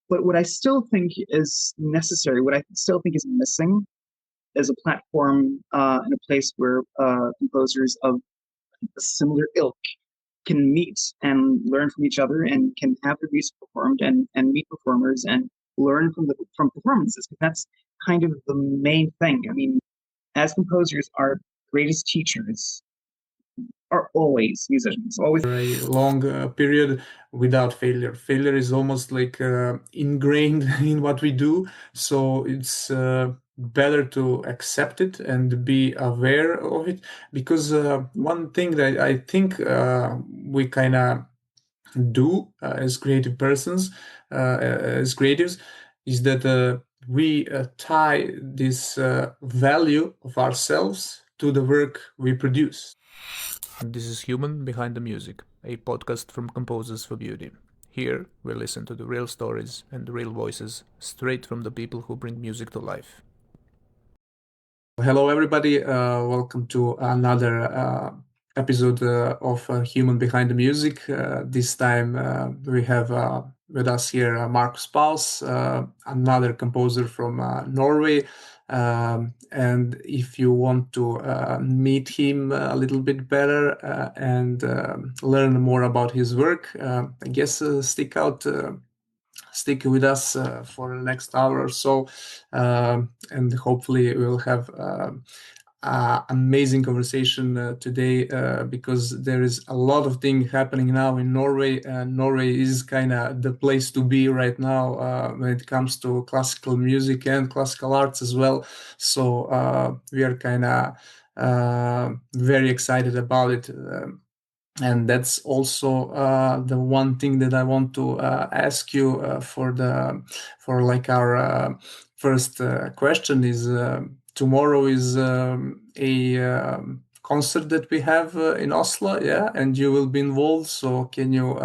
But what I still think is necessary, what I still think is missing, is a platform and a place where composers of a similar ilk can meet and learn from each other and can have their music performed and meet performers and learn from performances. That's kind of the main thing. I mean, as composers, our greatest teachers are always musicians, always. A long period without failure. Failure is almost like ingrained in what we do, so it's better to accept it and be aware of it, because one thing that I think we kind of do as creative persons, as creatives, is that we tie this value of ourselves to the work we produce. This is Human Behind the Music, a podcast from Composers for Beauty. Here, we listen to the real stories and the real voices straight from the people who bring music to life. Hello, everybody. Welcome to another episode of Human Behind the Music. This time we have with us here Markus Paus, another composer from Norway. And if you want to meet him a little bit better and learn more about his work, I guess stick with us for the next hour or so, and hopefully we'll have amazing conversation today, because there is a lot of things happening now in Norway. Norway is kind of the place to be right now when it comes to classical music and classical arts as well. So we are kind of very excited about it. And that's also the one thing that I want to ask you for like our first question is, tomorrow is a concert that we have in Oslo, yeah, and you will be involved. So can you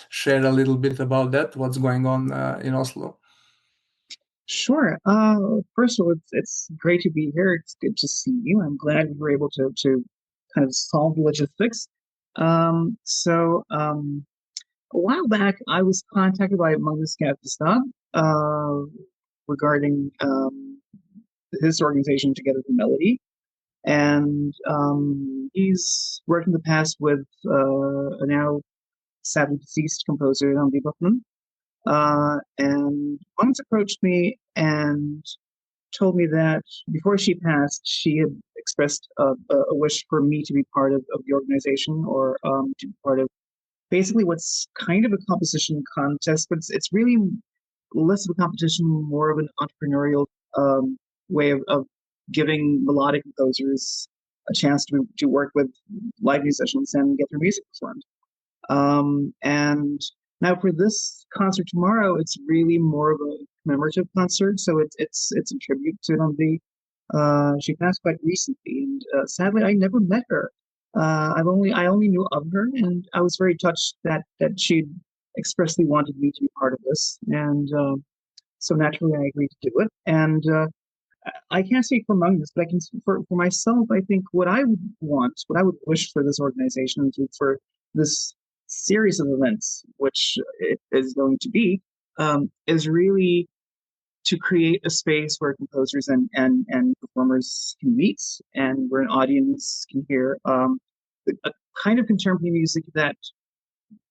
share a little bit about that? What's going on in Oslo? Sure. First of all, it's great to be here. It's good to see you. I'm glad we were able to kind of solve the logistics. A while back, I was contacted by Magnus Gaftestad regarding his organization Together for Melody, and he's worked in the past with a now sadly deceased composer, Beethoven. And Magnus approached me and told me that before she passed, she had expressed a wish for me to be part of the organization, or to be part of basically what's kind of a composition contest, but it's really less of a competition, more of an entrepreneurial way of giving melodic composers a chance to work with live musicians and get their music performed. And now for this concert tomorrow, it's really more of a commemorative concert, so it's a tribute to Nambi. She passed quite recently, and sadly, I never met her. I only knew of her, and I was very touched that she expressly wanted me to be part of this, and so naturally I agreed to do it. And I can't speak for Magnus, but I can speak for myself. I think what I would want, what I would wish for this organization, and for this series of events, which it is going to be, is really to create a space where composers and performers can meet, and where an audience can hear a kind of contemporary music that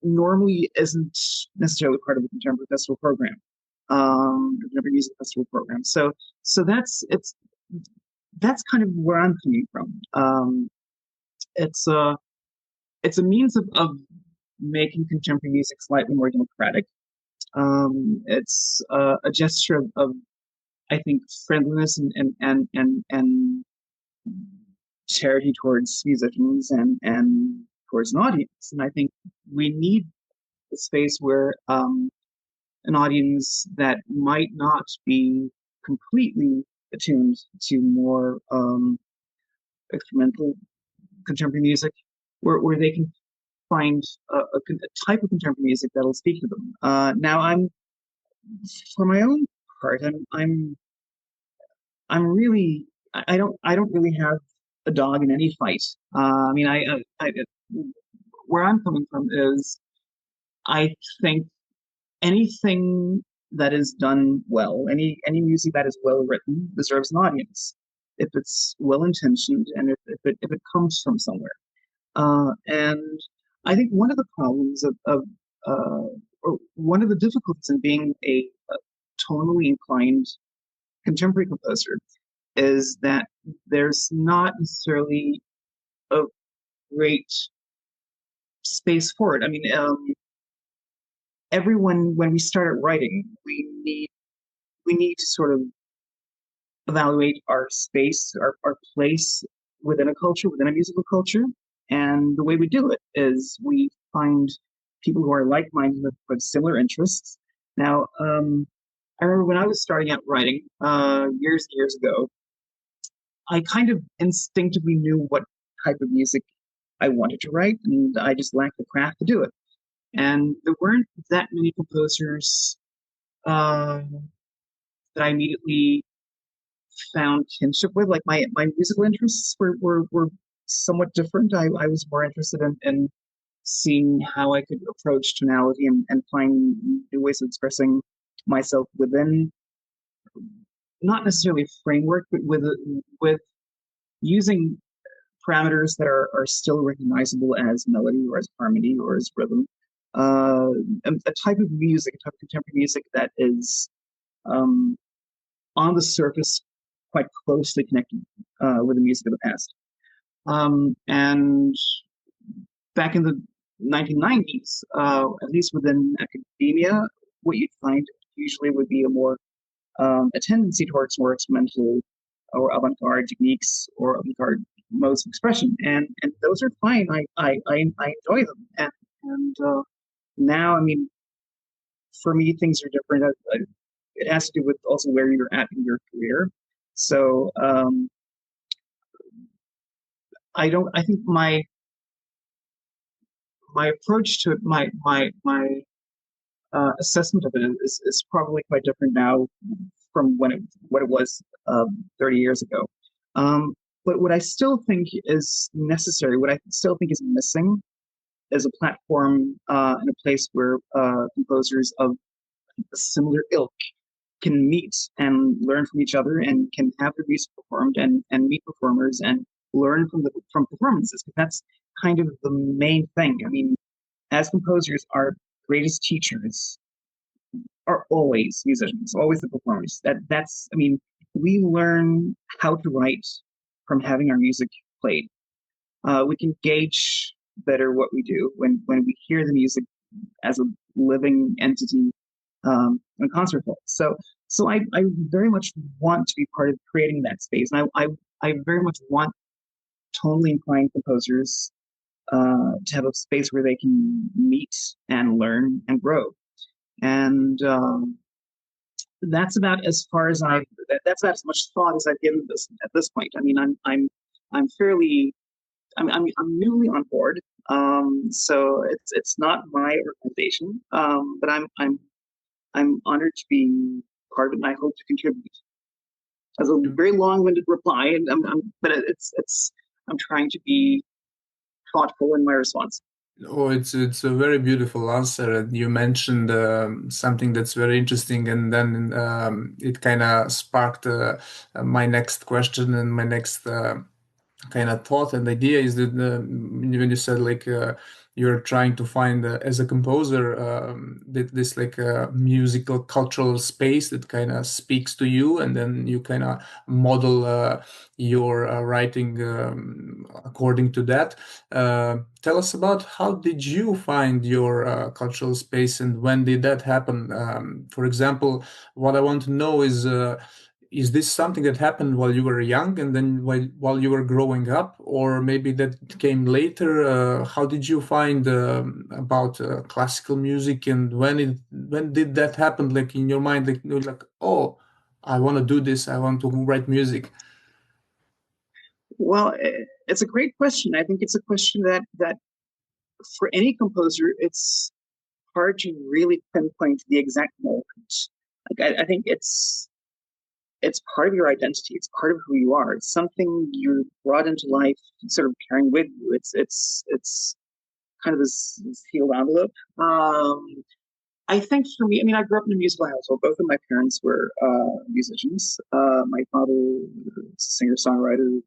normally isn't necessarily part of the contemporary festival program, contemporary music festival program. So that's kind of where I'm coming from. It's a means of making contemporary music slightly more democratic. It's a gesture of I think friendliness and charity towards musicians and towards an audience. And I think we need a space where an audience that might not be completely attuned to more experimental contemporary music, where they can find a type of contemporary music that'll speak to them. Now, for my own part, I'm really I don't really have a dog in any fight. I mean, where I'm coming from is I think anything that is done well, any music that is well written deserves an audience if it's well intentioned and if it comes from somewhere. And I think one of the problems or one of the difficulties in being a tonally inclined contemporary composer is that there's not necessarily a great space for it. I mean, everyone, when we started writing, we need to sort of evaluate our space, our place within a culture, within a musical culture. And the way we do it is we find people who are like-minded with similar interests. Now, I remember when I was starting out writing years and years ago, I kind of instinctively knew what type of music I wanted to write, and I just lacked the craft to do it. And there weren't that many composers uh, that I immediately found kinship with. Like my musical interests were somewhat different. I was more interested in seeing how I could approach tonality and find new ways of expressing myself within not necessarily a framework, but with using parameters that are still recognizable as melody or as harmony or as rhythm. Uh, a type of music, a type of contemporary music that is um, on the surface quite closely connected with the music of the past. And back in the 1990s, at least within academia, what you'd find usually would be a tendency towards more experimental or avant-garde techniques or avant-garde modes of expression, and those are fine. I enjoy them, and now, I mean, for me, things are different. It has to do with also where you're at in your career. So I don't. I think my approach to it, my assessment of it is probably quite different now from what it was 30 years ago. But what I still think is necessary, what I still think is missing, is a platform and a place where composers of a similar ilk can meet and learn from each other and can have their music performed and meet performers and learn from performances. That's kind of the main thing. I mean, as composers, our greatest teachers are always musicians, always the performers. That's I mean, we learn how to write from having our music played. We can gauge better what we do when we hear the music as a living entity in concert hall. So I very much want to be part of creating that space, and I very much want tonally inclined composers to have a space where they can meet and learn and grow. And that's about as far as that's about as much thought as I've given this at this point. I mean, I'm fairly I'm newly on board, so it's not my organization, but I'm honored to be part of it, and I hope to contribute. As a very long-winded reply, and but I'm trying to be thoughtful in my response. Oh, it's a very beautiful answer. And you mentioned something that's very interesting, and then it kind of sparked my next question and my next kind of thought and idea is that when you said like you're trying to find as a composer this like musical cultural space that kind of speaks to you, and then you kind of model your writing according to that. Tell us about how did you find your cultural space and when did that happen? For example, what I want to know is this something that happened while you were young and then while you were growing up, or maybe that came later? How did you find about classical music, and when did that happen? Like in your mind, like you're like, oh, I want to do this. I want to write music. Well, it's a great question. I think it's a question that for any composer, it's hard to really pinpoint the exact moment. Like I think it's part of your identity. It's part of who you are. It's something you're brought into life, sort of carrying with you. It's kind of this sealed envelope. I think for me, I mean, I grew up in a musical household. Both of my parents were musicians. My father was a singer-songwriter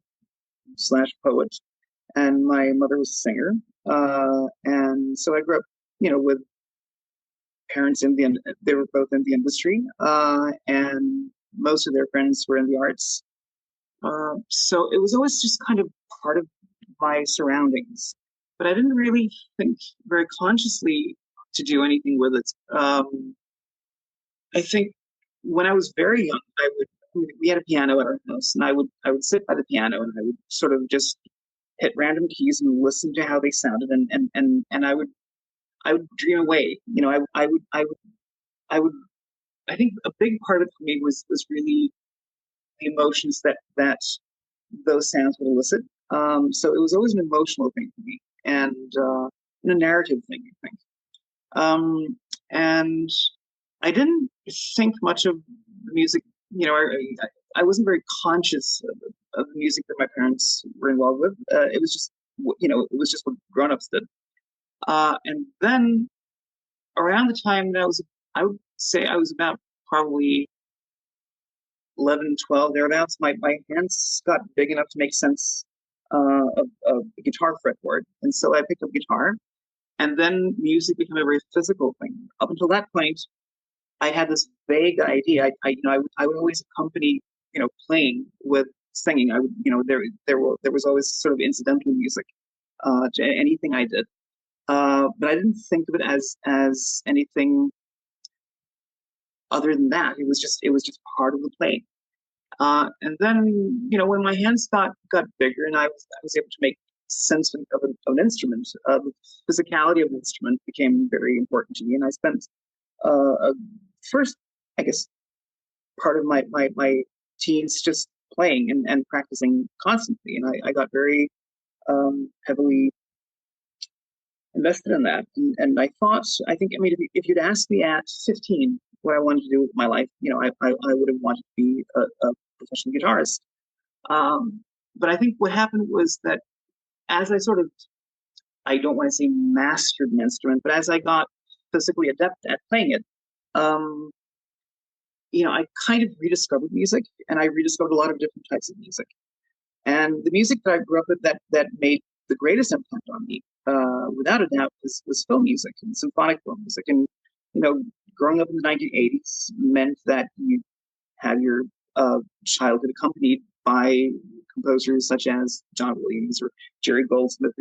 slash poet, and my mother was a singer. And so I grew up, with parents they were both in the industry, and most of their friends were in the arts. So it was always just kind of part of my surroundings, but I didn't really think very consciously to do anything with it. I think when I was very young, we had a piano at our house, and I would sit by the piano and I would sort of just hit random keys and listen to how they sounded, and I would dream away. I think a big part of it for me was really the emotions that those sounds would elicit. So it was always an emotional thing for me, and a narrative thing, I think. And I didn't think much of the music. I wasn't very conscious of the music that my parents were involved with. It was just, it was just what grown-ups did. And then around the time that I would say I was about probably 11, 12, thereabouts, my hands got big enough to make sense of the guitar fretboard. And so I picked up guitar, and then music became a very physical thing. Up until that point, I had this vague idea. I would always accompany, playing with singing. I would, there was always sort of incidental music to anything I did. But I didn't think of it as anything other than that. It was just part of the play. And then, when my hands got bigger and I was able to make sense of an instrument, the physicality of the instrument became very important to me. And I spent first, I guess, part of my teens just playing and practicing constantly. And I got very heavily invested in that. And I think, I mean, if you'd asked me at 15 what I wanted to do with my life, I would have wanted to be a professional guitarist. But I think what happened was that as I don't want to say mastered an instrument, but as I got physically adept at playing it, um, I kind of rediscovered music, and I rediscovered a lot of different types of music. And the music that I grew up with that made the greatest impact on me, without a doubt, was film music and symphonic film music. And you know, growing up in the 1980s meant that you had your childhood accompanied by composers such as John Williams or Jerry Goldsmith.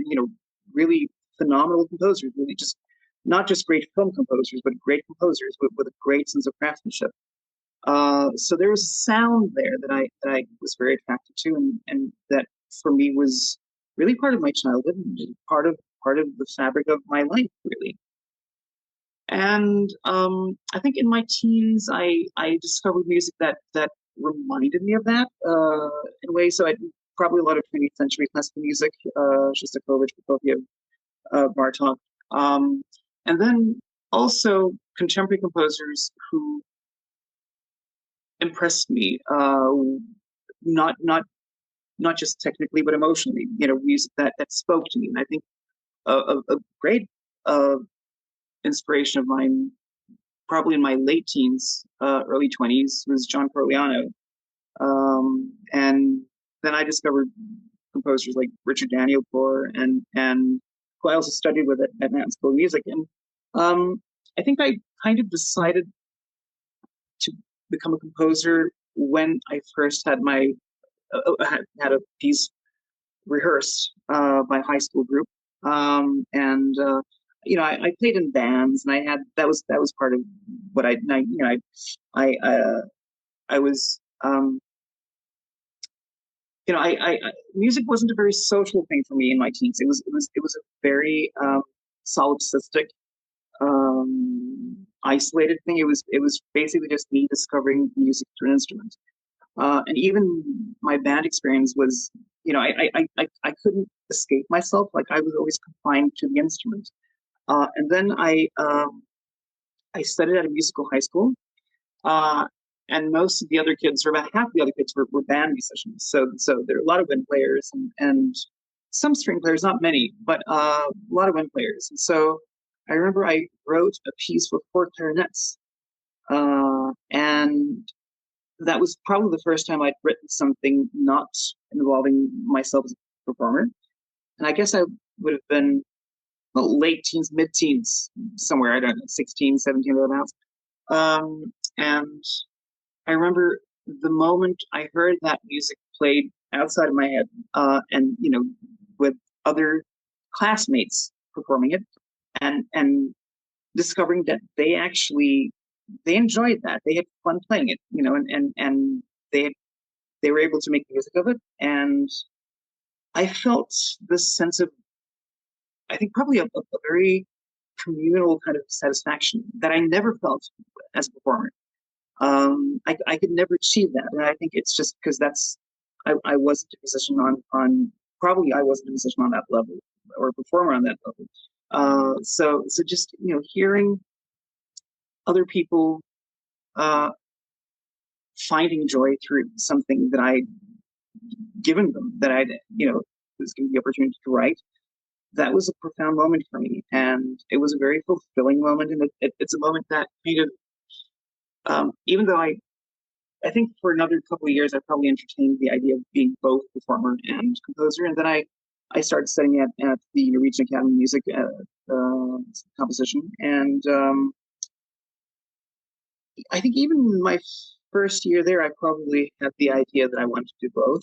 Really phenomenal composers. Really, just not just great film composers, but great composers with a great sense of craftsmanship. So there was a sound there that I was very attracted to, and that for me was really part of my childhood and part of the fabric of my life, really. And I think in my teens, I discovered music that reminded me of that in a way. So I probably a lot of 20th century classical music, Shostakovich, Prokofiev, Bartok, and then also contemporary composers who impressed me, not not not just technically but emotionally. Music that spoke to me. And I think a great uh, inspiration of mine, probably in my late teens, early 20s, was John Corigliano. And then I discovered composers like Richard Daniel Corr and who I also studied with at Manhattan School of Music. And I think I kind of decided to become a composer when I first had a piece rehearsed by a high school group, and I played in bands, and I had that was part of what I was music wasn't a very social thing for me in my teens. It was a very solipsistic, isolated thing. It was basically just me discovering music through an instrument. And even my band experience was, I couldn't escape myself. Like I was always confined to the instrument. And then I studied at a musical high school, uh, and most of the other kids, or about half the other kids, were band musicians. So there are a lot of wind players and some string players, not many, but a lot of wind players. And so I remember I wrote a piece for four clarinets, and that was probably the first time I'd written something not involving myself as a performer. And I guess I would have been late teens, mid teens, somewhere, I don't know, 16, 17, thereabouts. And I remember the moment I heard that music played outside of my head, and, with other classmates performing it, and discovering that they enjoyed that. They had fun playing it, and they were able to make music of it. And I felt this sense of, I think, probably a very communal kind of satisfaction that I never felt as a performer. I could never achieve that, and I think it's just because I wasn't a musician on probably I wasn't a musician on that level or a performer on that level. So just hearing other people uh, finding joy through something that I'd given them, that I'd was given the opportunity to write. That was a profound moment for me, and it was a very fulfilling moment, and it's a moment that kind of, even though I think for another couple of years I probably entertained the idea of being both performer and composer, and then I started studying at the Norwegian Academy of Music, composition, and I think even my first year there I probably had the idea that I wanted to do both,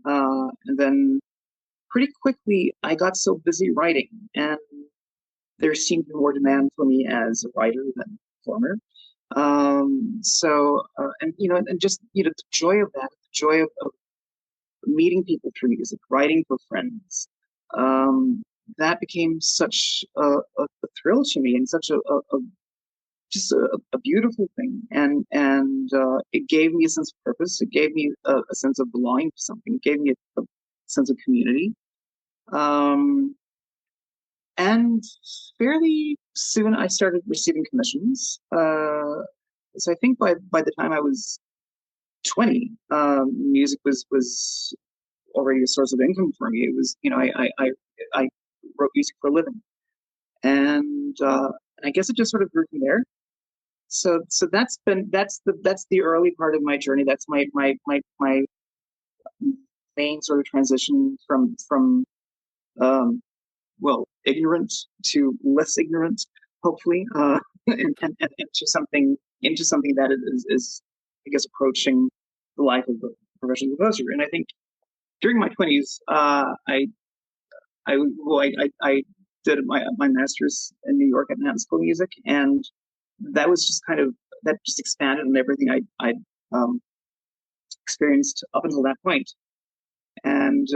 and then pretty quickly I got so busy writing, and there seemed more demand for me as a writer than a performer. And just the joy of that, the joy of meeting people through music, writing for friends, that became such a thrill to me, and such just a beautiful thing, and it gave me a sense of purpose. It gave me a sense of belonging to something. It gave me a sense of community. Um, and fairly soon, I started receiving commissions. So I think by the time I was 20, music was already a source of income for me. It was, I wrote music for a living, and I guess it just sort of grew from there. So that's the early part of my journey. That's my main sort of transition from um, ignorant to less ignorant, hopefully, and into something that is I guess approaching the life of a professional composer. And I think during my 20s, I did my master's in New York at Manhattan School of Music, and that was just kind of that just expanded on everything I experienced up until that point. And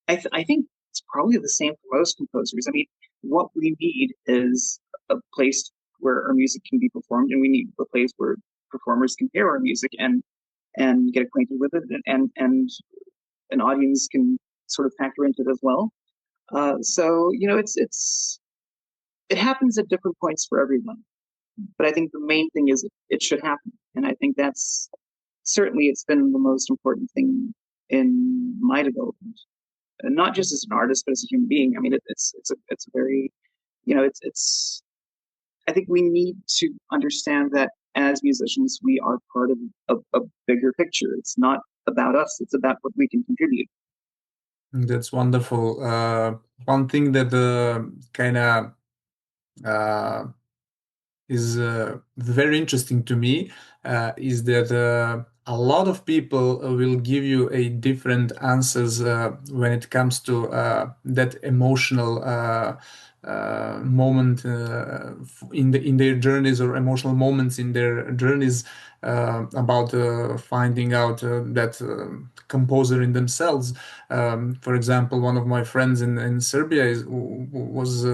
I think it's probably the same for most composers. I mean, what we need is a place where our music can be performed, and we need a place where performers can hear our music and get acquainted with it, and an audience can sort of factor into it as well. So it happens at different points for everyone, but I think the main thing is it should happen, and I think that's certainly it's been the most important thing in my development, and not just as an artist, but as a human being. I mean, it's a very, it's. I think we need to understand that as musicians, we are part of a bigger picture. It's not about us; it's about what we can contribute. That's wonderful. One thing that kind of uh, is very interesting to me is that a lot of people will give you a different answers when it comes to that emotional moment in their journeys, or emotional moments in their journeys, about finding out that composer in themselves. For example, one of my friends in Serbia was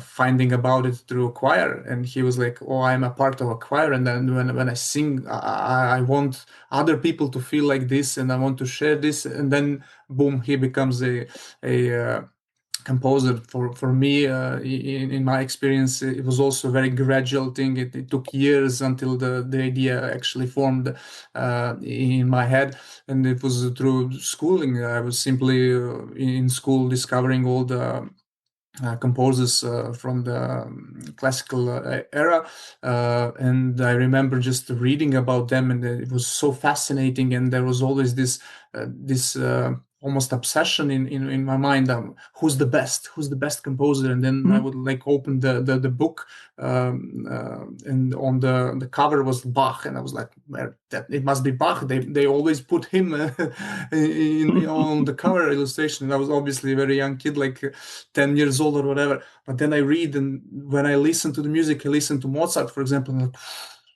finding about it through a choir, and he was like, "Oh, I'm a part of a choir, and then when I sing, I want other people to feel like this, and I want to share this." And then boom, he becomes a composer. For me, in my experience, it was also a very gradual thing. It took years until the idea actually formed in my head, and it was through schooling. I was simply in school discovering all the composers from the classical era, and I remember just reading about them, and it was so fascinating. And there was always this almost obsession in my mind. Who's the best composer? And then I Mhm. would like open the book, and on the cover was Bach, and I was like, well, that it must be Bach. They always put him on the cover illustration. And I was obviously a very young kid, like 10 years old or whatever. But then I read, and when I listen to the music, I listen to Mozart, for example, and I'm like,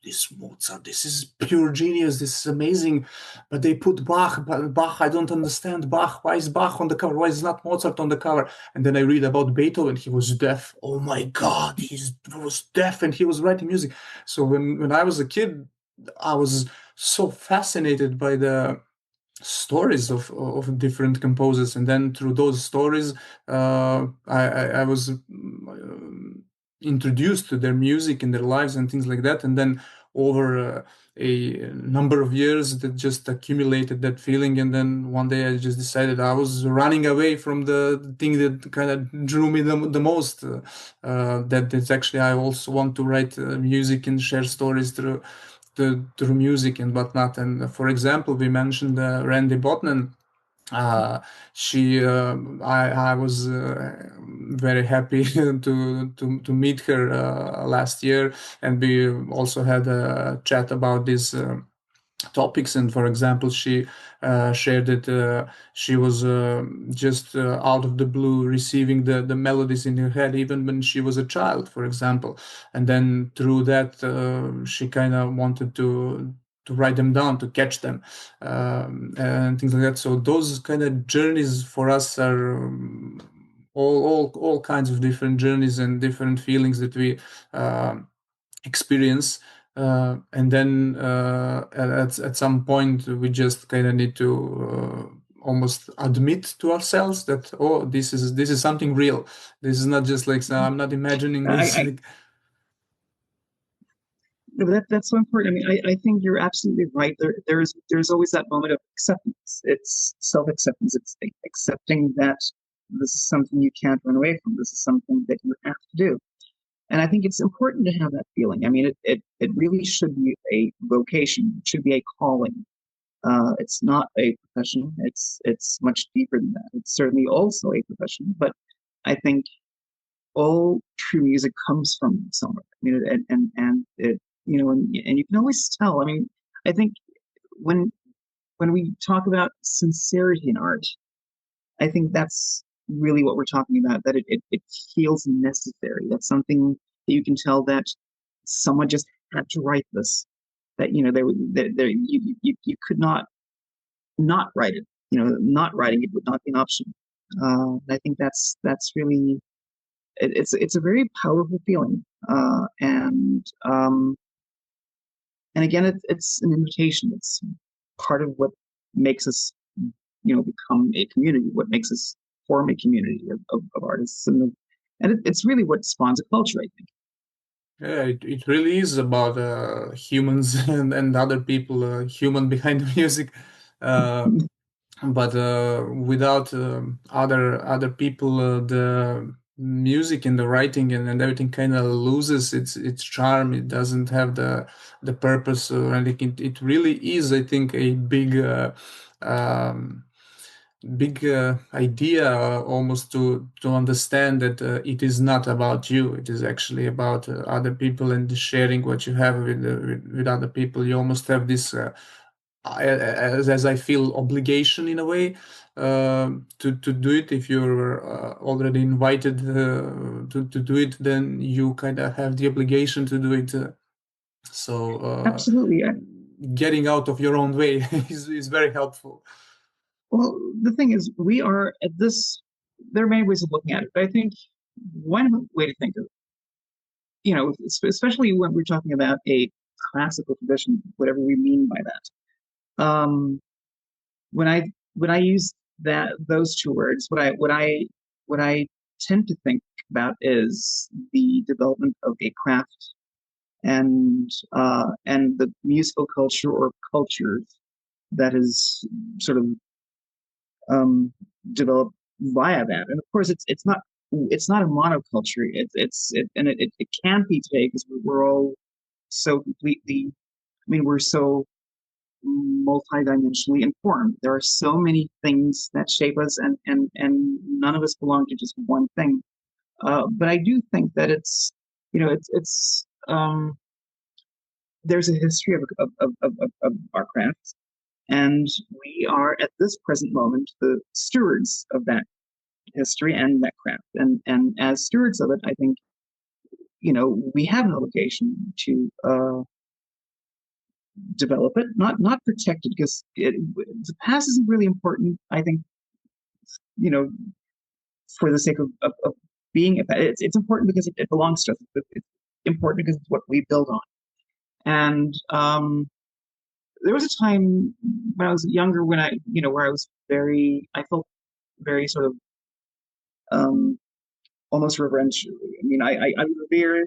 this Mozart, this is pure genius, this is amazing. But they put Bach, but Bach, I don't understand Bach. Why is Bach on the cover? Why is not Mozart on the cover? And then I read about Beethoven, he was deaf. Oh my God, he was deaf and he was writing music. So when I was a kid, I was so fascinated by the stories of different composers, and then through those stories I was introduced to their music and their lives and things like that. And then over a number of years that just accumulated that feeling, and then one day I just decided I was running away from the thing that kind of drew me the most, that it's actually I also want to write music and share stories through music and whatnot. And for example, we mentioned Randy Botman. Uh, she, I was very happy to meet her last year, and we also had a chat about this. Topics. And for example, she shared that she was just out of the blue receiving the melodies in her head even when she was a child, for example. And then through that she kind of wanted to write them down, to catch them, and things like that. So those kind of journeys for us are all kinds of different journeys and different feelings that we experience. And then at some point we just kind of need to almost admit to ourselves that, oh, this is something real. This is not just like, so I'm not imagining this. I Like, no, but that's so important. I mean, I think you're absolutely right. There's always that moment of acceptance. It's self-acceptance. It's accepting that this is something you can't run away from. This is something that you have to do. And I think it's important to have that feeling. I mean, it really should be a vocation. It should be a calling. It's not a profession. It's much deeper than that. It's certainly also a profession, but I think all true music comes from somewhere. I mean, and it, and you can always tell. I mean, I think when when we talk about sincerity in art, I think that's really what we're talking about. That it feels necessary. That's something that you can tell that someone just had to write this. That you could not write it. Not writing it would not be an option. I think that's really it's a very powerful feeling, and again, it's an invitation. It's part of what makes us, become a community. What makes us form a community of artists, and it's really what spawns a culture, I think. yeah, it really is about humans and other people, human behind the music. uh, but without other people, the music and the writing and everything kind of loses its charm. It doesn't have the purpose or anything. It really is, I think, a um, big idea, almost to understand that it is not about you. It is actually about other people and sharing what you have with other people. You almost have this as I feel obligation in a way, to do it. If you're already invited to do it, then you kind of have the obligation to do it. So Absolutely. getting out of your own way is very helpful. Well, the thing is, we are at this. There are many ways of looking at it, but I think one way to think of it, especially when we're talking about a classical tradition, whatever we mean by that. When I use those two words, what I tend to think about is the development of a craft and the musical culture or cultures that is sort of developed via that. And of course, it's not it's not a monoculture. It can't be today because we're all so completely. I mean, we're so multidimensionally informed. There are so many things that shape us, and none of us belong to just one thing. But I do think that it's there's a history of our crafts, and we are at this present moment the stewards of that history and that craft. And as stewards of it, I think we have an obligation to develop it, not protect it, because the past isn't really important. I think you know for the sake of being it's important because it belongs to us. It's important because it's what we build on. And there was a time when I was younger when where I was I felt very sort of um, almost reverential. I mean, I would revere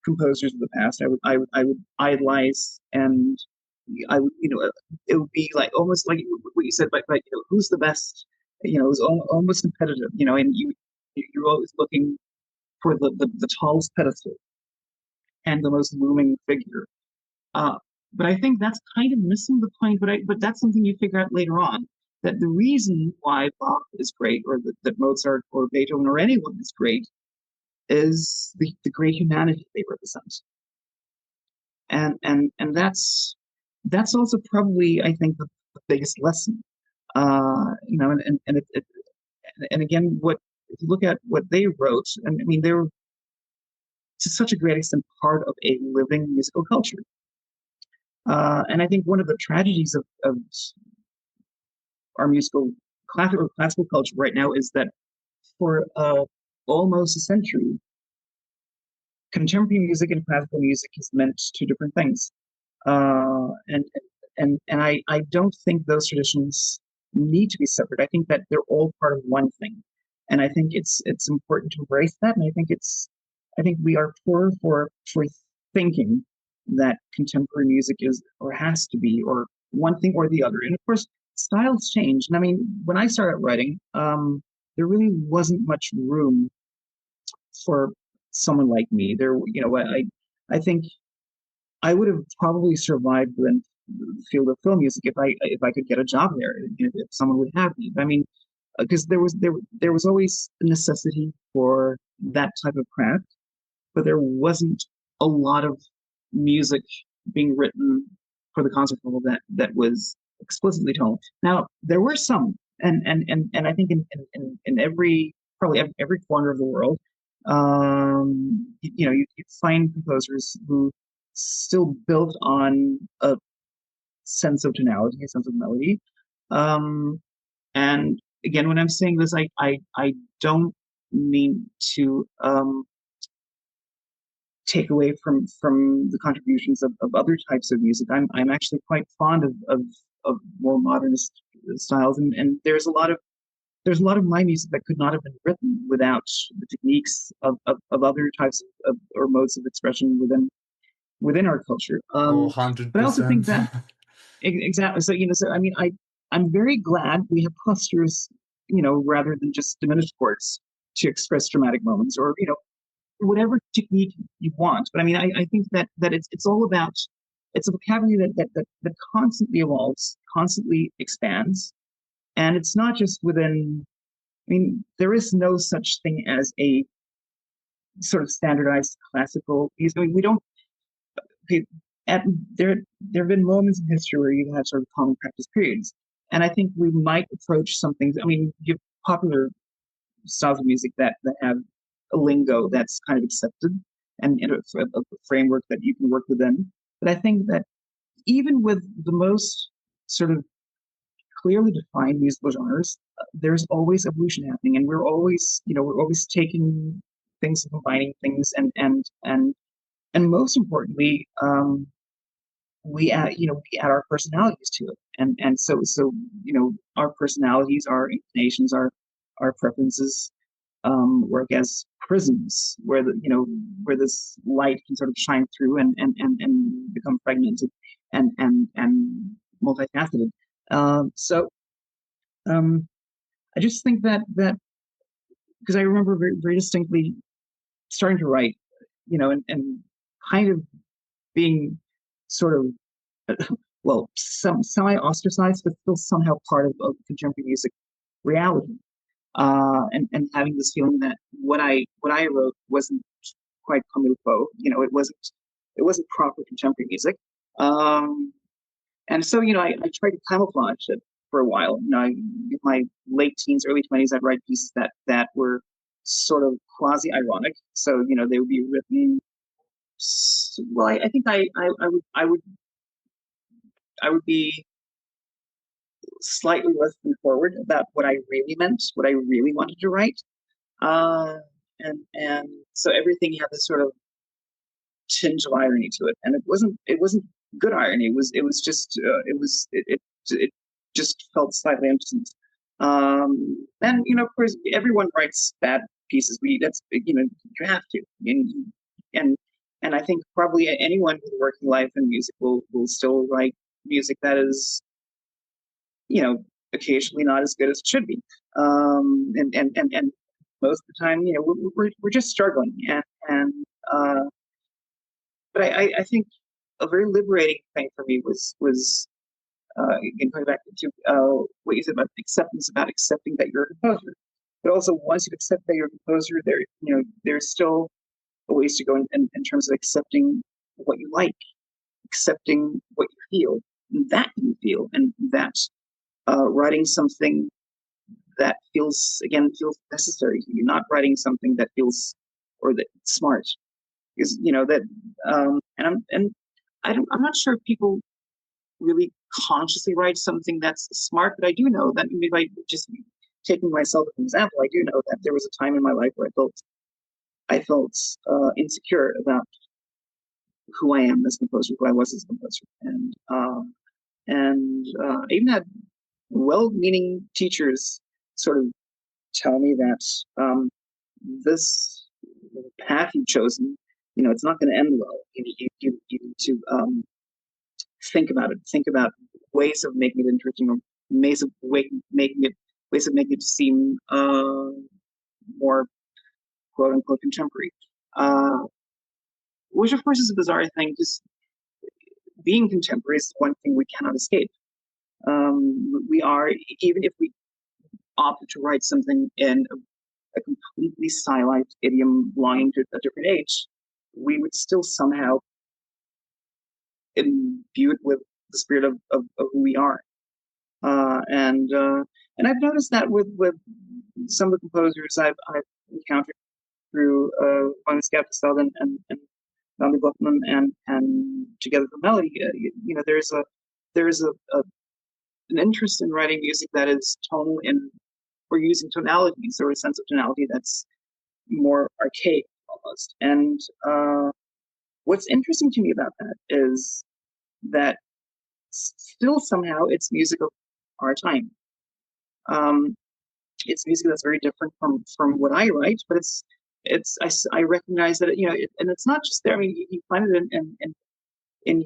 composers of the past. I would idolize, and I would it would be like almost like what you said, like who's the best? It was almost competitive. And you're always looking for the tallest pedestal and the most looming figure. Uh, but I think that's kind of missing the point. But that's something you figure out later on. That the reason why Bach is great, or that Mozart or Beethoven or anyone is great, is the great humanity they represent. And that's also probably, I think, the biggest lesson. And again, what if you look at what they wrote, and I mean, they were to such a great extent part of a living musical culture. And I think one of the tragedies of our classical culture right now is that for almost a century, contemporary music and classical music has meant two different things. And I don't think those traditions need to be separate. I think that they're all part of one thing, and I think it's important to embrace that. And I think we are poor for thinking that contemporary music is or has to be or one thing or the other. And of course, styles change. And I mean, when I started writing, there really wasn't much room for someone like me. I think I would have probably survived in the field of film music if I could get a job there, if someone would have me. I mean, because there was always a necessity for that type of craft, but there wasn't a lot of music being written for the concert hall that was explicitly tonal. Now there were some, and I think in every probably every corner of the world, you find composers who still built on a sense of tonality, a sense of melody. Um, and again, when I'm saying this, I don't mean to take away from the contributions of other types of music. I'm actually quite fond of more modernist styles, and there's a lot of my music that could not have been written without the techniques of other types of or modes of expression within our culture. Oh, But I also think 100%. that exactly. So so I mean, I'm very glad we have clusters, rather than just diminished chords to express dramatic moments, or whatever technique you want. But I mean, I think that it's all about it's a vocabulary that constantly evolves, constantly expands, and it's not just within. I mean, there is no such thing as a sort of standardized classical piece. I mean, we don't. Okay, at, there have been moments in history where you have sort of common practice periods, and I think we might approach some things. I mean, you have popular styles of music that have a lingo that's kind of accepted and a framework that you can work within. But I think that even with the most sort of clearly defined musical genres, there's always evolution happening, and we're always taking things and combining things, and most importantly, we add our personalities to it, and so our personalities, our inclinations, our preferences work as prisms where this light can sort of shine through and become fragmented and multifaceted. So I just think that because I remember very, very distinctly starting to write, and kind of being sort of, well, some semi ostracized, but still somehow part of contemporary music reality. And having this feeling that what I wrote wasn't quite communal flow. It wasn't proper contemporary music. Um, and so I tried to camouflage it for a while. In my late teens, early 20s, I'd write pieces that were sort of quasi ironic. So they would be written. Well, I think I would be slightly less than forward about what I really meant, what I really wanted to write. Uh, and so everything had this sort of tinge of irony to it, and it wasn't good irony. It just felt slightly impotent. And of course, everyone writes bad pieces. You have to, and and I think probably anyone with a working life in music will still write music that is occasionally not as good as it should be. And most of the time, we're just struggling. And but I think a very liberating thing for me was again going back to what you said about acceptance, about accepting that you're a composer. But also, once you accept that you're a composer, there's still a ways to go in terms of accepting what you like, accepting what you feel, and that you feel, and that writing something that feels necessary to you, not writing something that feels or that smart. Because that and I'm not sure if people really consciously write something that's smart, but I do know that maybe by just taking myself as an example, I do know that there was a time in my life where I felt insecure about who I am as a composer, who I was as a composer, and I even had well-meaning teachers sort of tell me that this path you've chosen, it's not going to end well. You need to think about it. Think about ways of making it interesting, or ways of making it seem more quote unquote contemporary. Uh, which of course is a bizarre thing. Just being contemporary is one thing we cannot escape. We are, even if we opt to write something in a completely stylized idiom belonging to a different age, we would still somehow imbue it with the spirit of who we are. And I've noticed that with some of the composers I've encountered through Oneself and and Together for Melody. There's an interest in writing music that is tonal and or using tonalities or a sense of tonality that's more archaic almost. And what's interesting to me about that is that still somehow it's music of our time. Um, it's music that's very different from what I write, but I recognize that and it's not just there. I mean, you find it in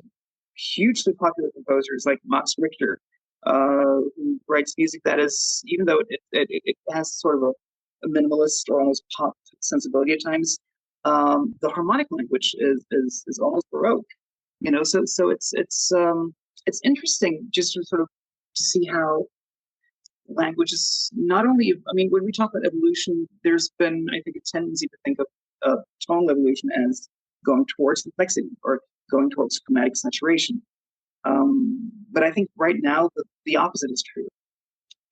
hugely popular composers like Max Richter, who writes music that is, even though it has sort of a minimalist or almost pop sensibility at times, the harmonic language is almost baroque. So it's interesting just to sort of see how language is not only. I mean, when we talk about evolution, there's been, I think, a tendency to think of tonal evolution as going towards complexity or going towards chromatic saturation. But I think right now the opposite is true.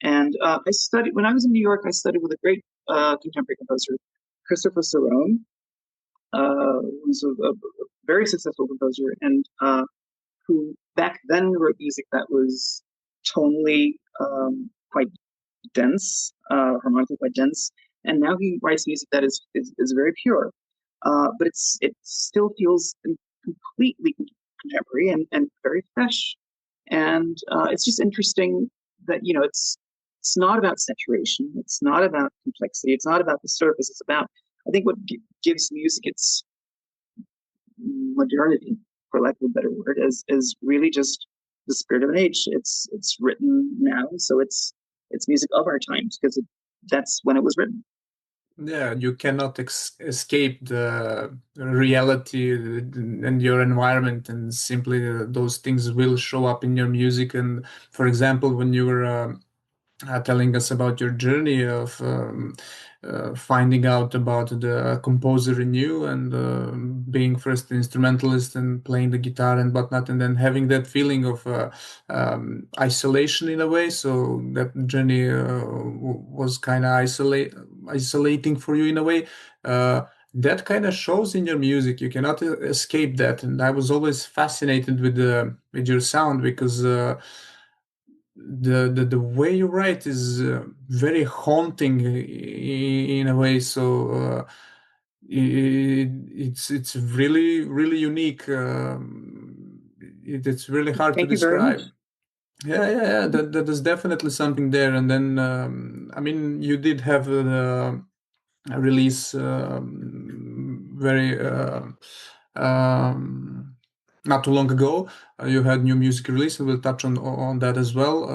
And I studied when I was in New York. I studied with a great contemporary composer, Christopher Cerrone, who's a very successful composer, and who back then wrote music that was tonally quite dense, harmonically quite dense. And now he writes music that is very pure, but it still feels completely contemporary and very fresh. And it's just interesting that it's not about saturation, it's not about complexity, it's not about the surface. It's about, I think, what gives music its modernity, for lack of a better word, is really just the spirit of an age. It's written now, so it's music of our times because that's when it was written. Yeah, you cannot escape the reality and your environment, and simply those things will show up in your music. And for example, when you were telling us about your journey of finding out about the composer in you, and being first instrumentalist and playing the guitar and whatnot, and then having that feeling of isolation in a way. So that journey was kind of isolating for you in a way. That kind of shows in your music. You cannot escape that. And I was always fascinated with your sound, because the way you write is very haunting in a way. So it's really really unique. It's really hard to Thank you very much. describe. Yeah. That is definitely something there. And then I mean, you did have the release very um, not too long ago. You had new music release, and we'll touch on that as well,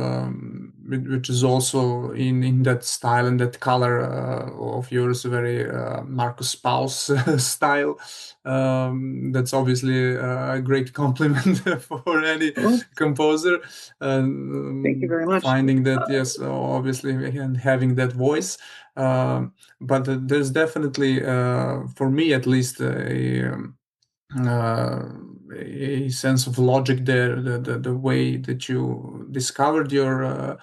which is also in that style and that color of yours, very Marcus Paus style. That's obviously a great compliment for any Well, composer. thank you very much. Finding that, yes, obviously, and having that voice. But there's definitely, for me at least, uh, a sense of logic there. The way that you discovered your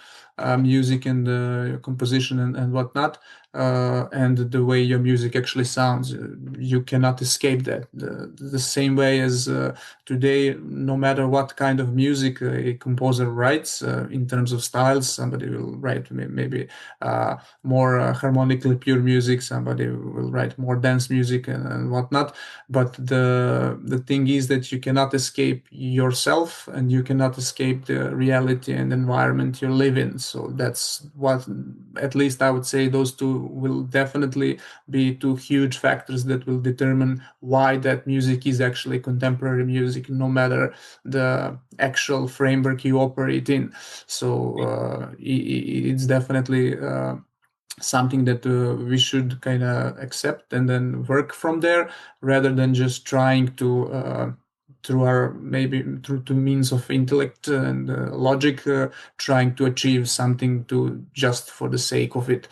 music and your composition and whatnot, and the way your music actually sounds. You cannot escape that. The same way as today, no matter what kind of music a composer writes, in terms of styles, somebody will write maybe more harmonically pure music, somebody will write more dance music and whatnot. But the thing is that you cannot escape yourself, and you cannot escape the reality and environment you live in. So that's what, at least I would say, those two will definitely be two huge factors that will determine why that music is actually contemporary music, no matter the actual framework you operate in. So it's definitely something that we should kind of accept and then work from there, rather than just trying to through our, maybe through to means of intellect and logic, trying to achieve something to just for the sake of it.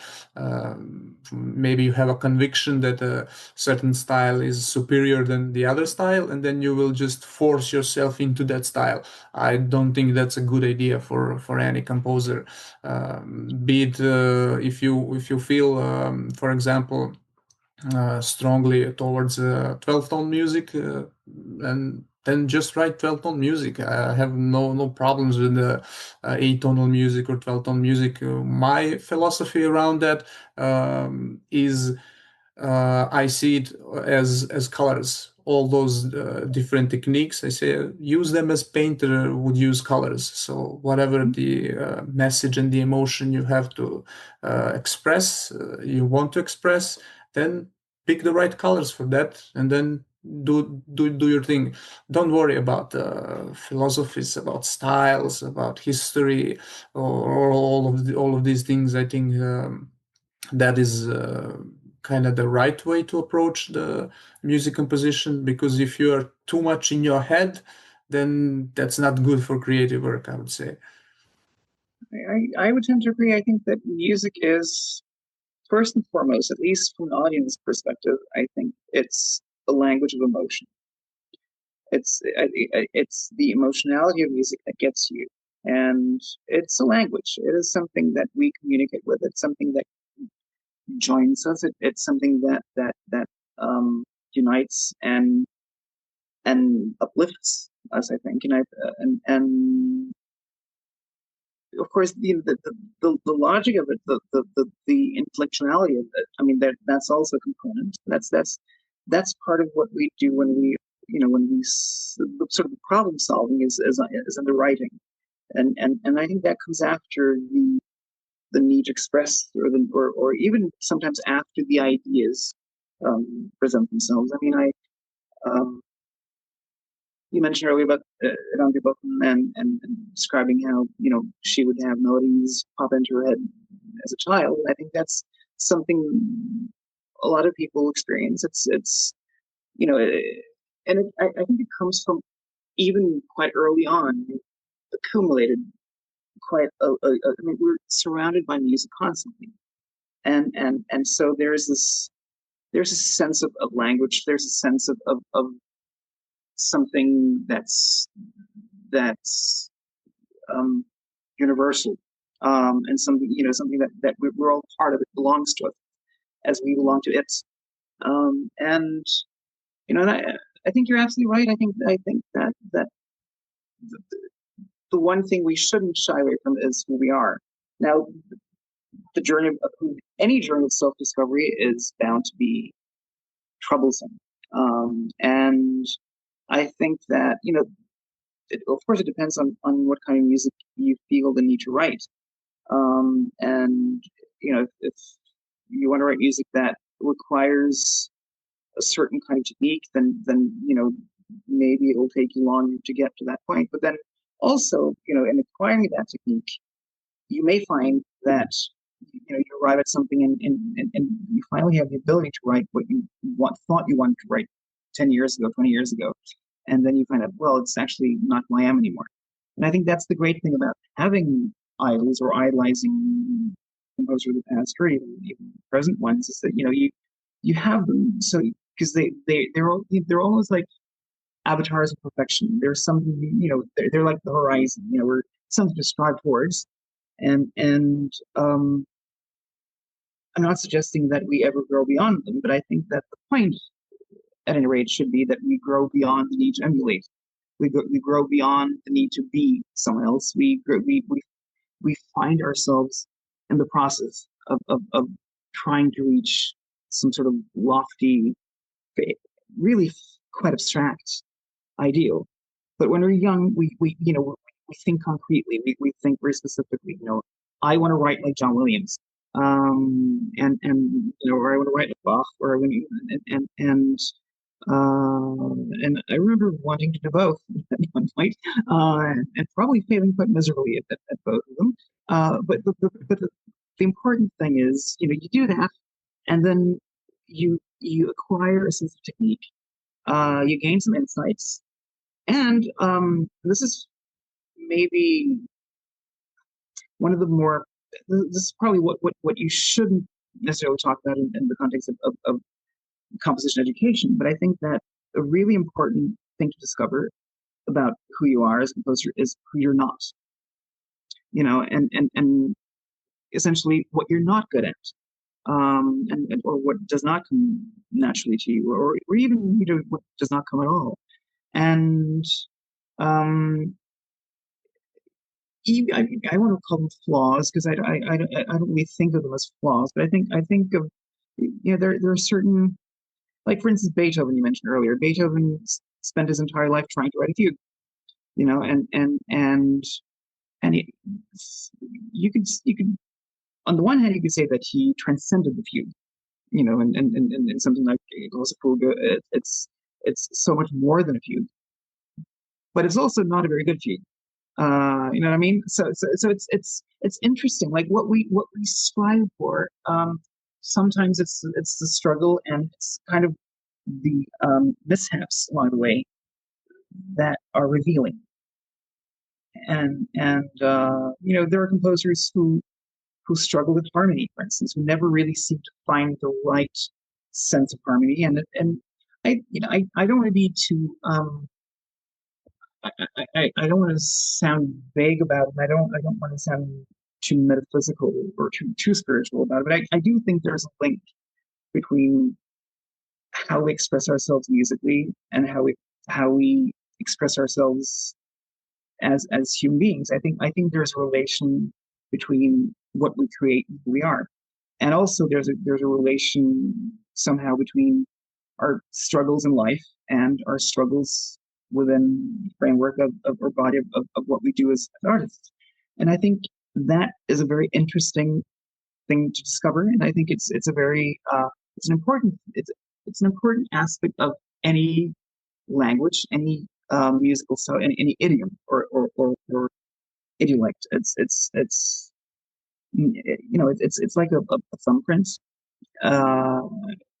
Maybe you have a conviction that a certain style is superior than the other style, and then you will just force yourself into that style. I don't think that's a good idea for any composer. Be it if you feel, for example, strongly towards 12 tone music, and then just write 12 tone music. I have no problems with the 8 tonal music or 12 tone music. My philosophy around that is, I see it as colors. All those different techniques, I say, use them as painter would use colors. So whatever the message and the emotion you have to express, you want to express, then pick the right colors for that, and then do your thing. Don't worry about philosophies, about styles, about history, or all of these things. I think that is kind of the right way to approach the music composition, because if you are too much in your head, then that's not good for creative work, I would say. I would tend to agree. I think that music is, first and foremost, at least from an audience perspective, I think it's the language of emotion. It's the emotionality of music that gets you, and it's a language. It is something that we communicate with. It's something that joins us. It's something that unites and uplifts us. I think, and of course, the logic of it, the intellectuality of it. I mean, that's also a component. That's part of what we do when we, when we sort of problem solving is in the writing, and I think that comes after the need to express, or even sometimes after the ideas present themselves. I mean, um, you mentioned earlier about Randy Buckman and describing how she would have melodies pop into her head as a child. I think that's something. a lot of people experience. It's you know, I think it comes from even quite early on, accumulated quite I mean, we're surrounded by music constantly, and so there's a sense of language, there's a sense of something that's universal, and something, something that we're all part of. It belongs to us as we belong to it. And and I think you're absolutely right. I think that the, the one thing we shouldn't shy away from is who we are. Now, the journey of any journey of self-discovery is bound to be troublesome, and I think that of course, it depends on what kind of music you feel the need to write. And if you want to write music that requires a certain kind of technique, then maybe it will take you longer to get to that point. But then also, in acquiring that technique, you may find that you arrive at something, and you finally have the ability to write what you thought you wanted to write 10 years ago, 20 years ago, and then you find out, well, it's actually not who I am anymore. And I think that's the great thing about having idols or idolizing composers of the past, or even present ones, is that you have them, so because they're almost like avatars of perfection. There's something, they're like the horizon, we're something to strive towards. And I'm not suggesting that we ever grow beyond them, but I think that the point, at any rate, should be that we grow beyond the need to emulate. We grow beyond the need to be someone else. We find ourselves in the process of trying to reach some sort of lofty, really quite abstract ideal. But when we're young, we think concretely. We think very specifically. I want to write like John Williams, or I want to write like Bach, or I want and I remember wanting to do both at one point, and probably failing quite miserably at both of them. But the important thing is, you do that, and then you acquire a sense of technique. You gain some insights, and this is maybe one of the more. This is probably what you shouldn't necessarily talk about in the context of composition education. But I think that a really important thing to discover about who you are as a composer is who you're not. And essentially what you're not good at, or what does not come naturally to you, or even what does not come at all. And um, I want to call them flaws, because I don't really think of them as flaws, but I think of there are certain, like for instance Beethoven, you mentioned earlier. Beethoven spent his entire life trying to write a fugue, and you could on the one hand you could say that he transcended the fugue, and something like also Fugue, it's so much more than a fugue, but it's also not a very good fugue. You know what I mean? So it's interesting. Like what we strive for. Sometimes it's the struggle, and it's kind of the mishaps along the way that are revealing. And there are composers who struggle with harmony, for instance, who never really seem to find the right sense of harmony. And I don't want to be too I don't want to sound vague about it. I don't want to sound too metaphysical or too spiritual about it. But I do think there's a link between how we express ourselves musically and how we express ourselves as human beings. I think there's a relation between what we create and who we are. And also there's a relation somehow between our struggles in life and our struggles within the framework of our body of what we do as artists. And I think that is a very interesting thing to discover. And I think it's a very it's an important aspect of any language, any musical style, any idiom or idiolect. It's like a thumbprint. Uh,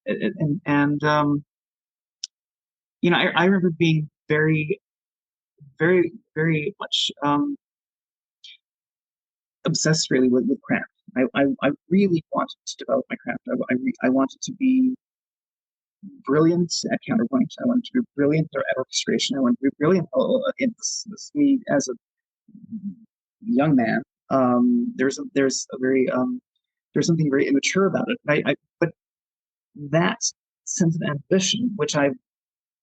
And I remember being very, very, very much obsessed really with craft. I really wanted to develop my craft. I wanted to be brilliant at counterpoint. I wanted to be brilliant at orchestration. I wanted to be brilliant in this me as a young man. There's something very immature about it. But that sense of ambition, which I've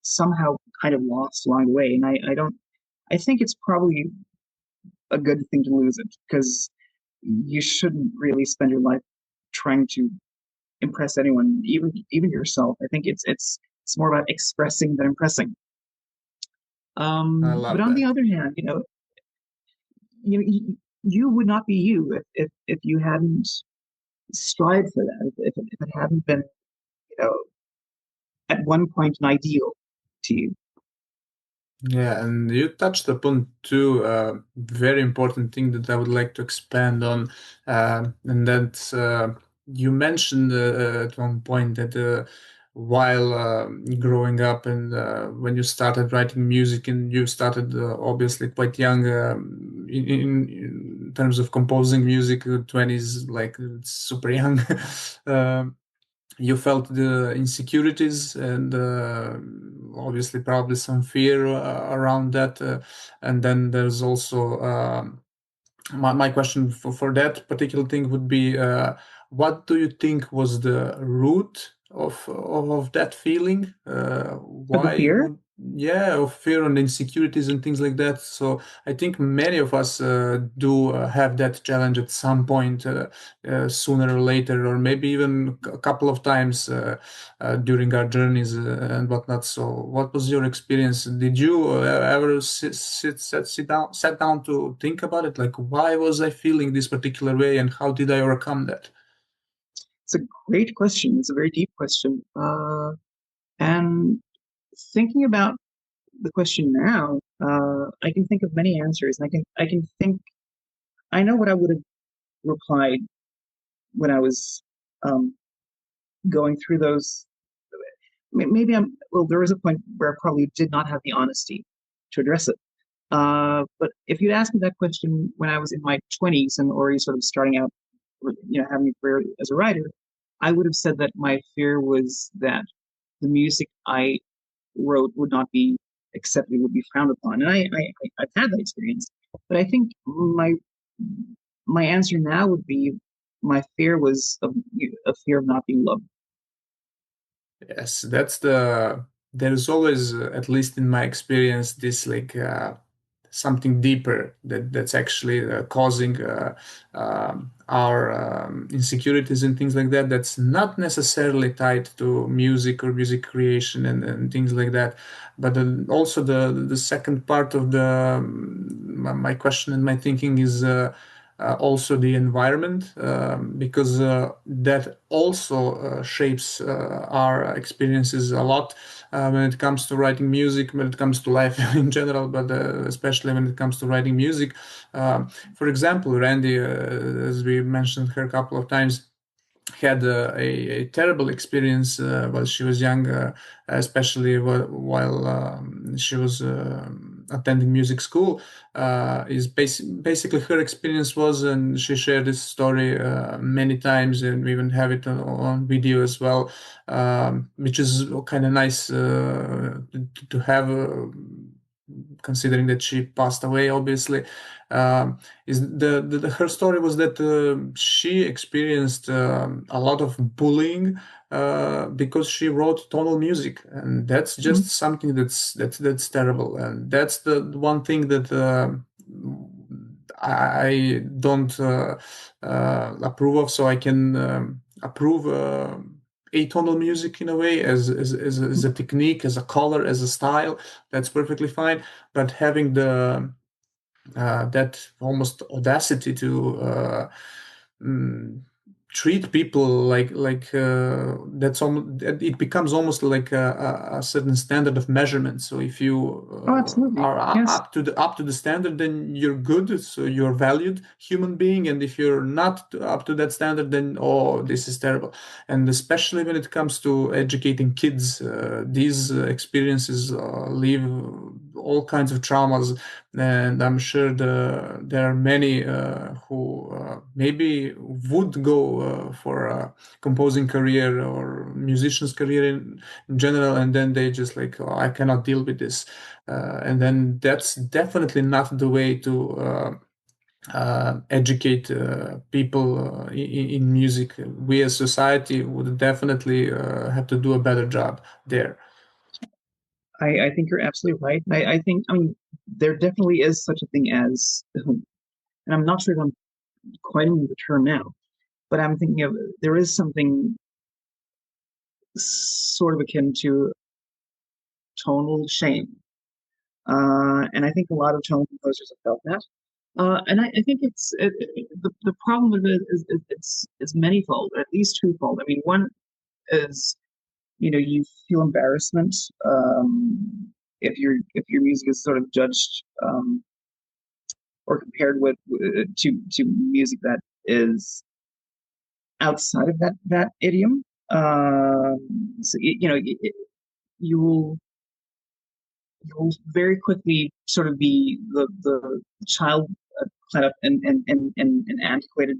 somehow kind of lost along the way, and I don't. I think it's probably a good thing to lose it because you shouldn't really spend your life trying to impress anyone, even yourself. I think it's more about expressing than impressing. I But love on the that. other hand, you would not be you if you hadn't strived for that. If it hadn't been, you know, at one point an ideal to you. Yeah, and you touched upon two very important things that I would like to expand on, and that you mentioned at one point that while growing up and when you started writing music, and you started obviously quite young in terms of composing music, 20s, like it's super young. Um you felt the insecurities and obviously probably some fear around that, and then there's also my question for that particular thing would be, what do you think was the root of that feeling? Of the Why fear, would, yeah, of fear and insecurities and things like that? So I think many of us do have that challenge at some point, sooner or later, or maybe even a couple of times during our journeys and whatnot. So what was your experience? Did you ever sit down to think about it? Like, why was I feeling this particular way, and how did I overcome that? it's a great question. It's a very deep question. And thinking about the question now, I can think of many answers. And I can think. I know what I would have replied when I was um, going through those. Maybe well, there was a point where I probably did not have the honesty to address it. But if you'd asked me that question when I was in my 20s and already sort of starting out, having a career as a writer, I would have said that my fear was that the music I wrote would not be accepted, would be frowned upon. And I've had that experience. But I think my answer now would be my fear was a fear of not being loved. Yes, there's always, at least in my experience, this like something deeper that's actually causing our insecurities and things like that. That's not necessarily tied to music or music creation and things like that. But also the second part of my question and my thinking is. Also the environment, because that also shapes our experiences a lot when it comes to writing music, when it comes to life in general, but especially when it comes to writing music. For example, Randy, as we mentioned her a couple of times, had a terrible experience while she was young, especially while she was attending music school. Basically her experience was, and she shared this story many times, and we even have it on video as well, which is kind of nice to have. Considering that she passed away, obviously, is her story was that she experienced a lot of bullying because she wrote tonal music, and that's Mhm. just something that's terrible, and that's the one thing that I don't approve of. So I can approve atonal music in a way as a technique, as a color, as a style. That's perfectly fine. But having the that almost audacity to mm, treat people like it becomes almost like a certain standard of measurement. So if you Oh, absolutely. are Yes. up to the standard, then you're good, so you're valued human being. And if you're not up to that standard, then oh, this is terrible. And especially when it comes to educating kids, these experiences leave all kinds of traumas. And I'm sure there are many who maybe would go for a composing career or musician's career in general, and then they just like, oh, I cannot deal with this. And then that's definitely not the way to educate people in music. We as society would definitely have to do a better job there. I think you're absolutely right. I think, I mean, there definitely is such a thing as, and I'm not sure if I'm coining the term now, but I'm thinking of, there is something sort of akin to tonal shame. And I think a lot of tonal composers have felt that. And I think the problem with it is manifold, or at least twofold. I mean, one is, you feel embarrassment if your music is sort of judged or compared with to music that is outside of that idiom. So you will you'll very quickly sort of be the child clad up in antiquated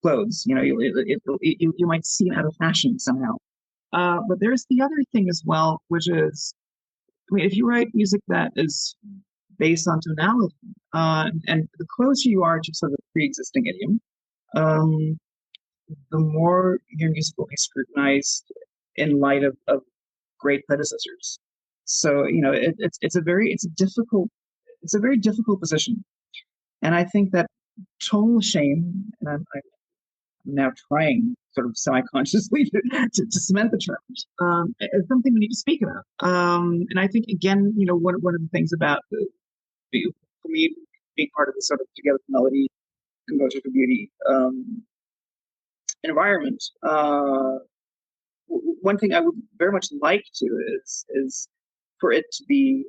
clothes. You might seem out of fashion somehow. But there's the other thing as well, which is, I mean, if you write music that is based on tonality, and the closer you are to sort of a pre-existing idiom, um, the more your music will be scrutinized in light of great predecessors. So it's a very difficult position, and I think that tonal shame, and I'm now trying sort of semi-consciously to cement the terms, is something we need to speak about. And I think again, one of the things about for me being part of the sort of Together for Melody, Composer for Beauty environment. One thing I would very much like to is for it to be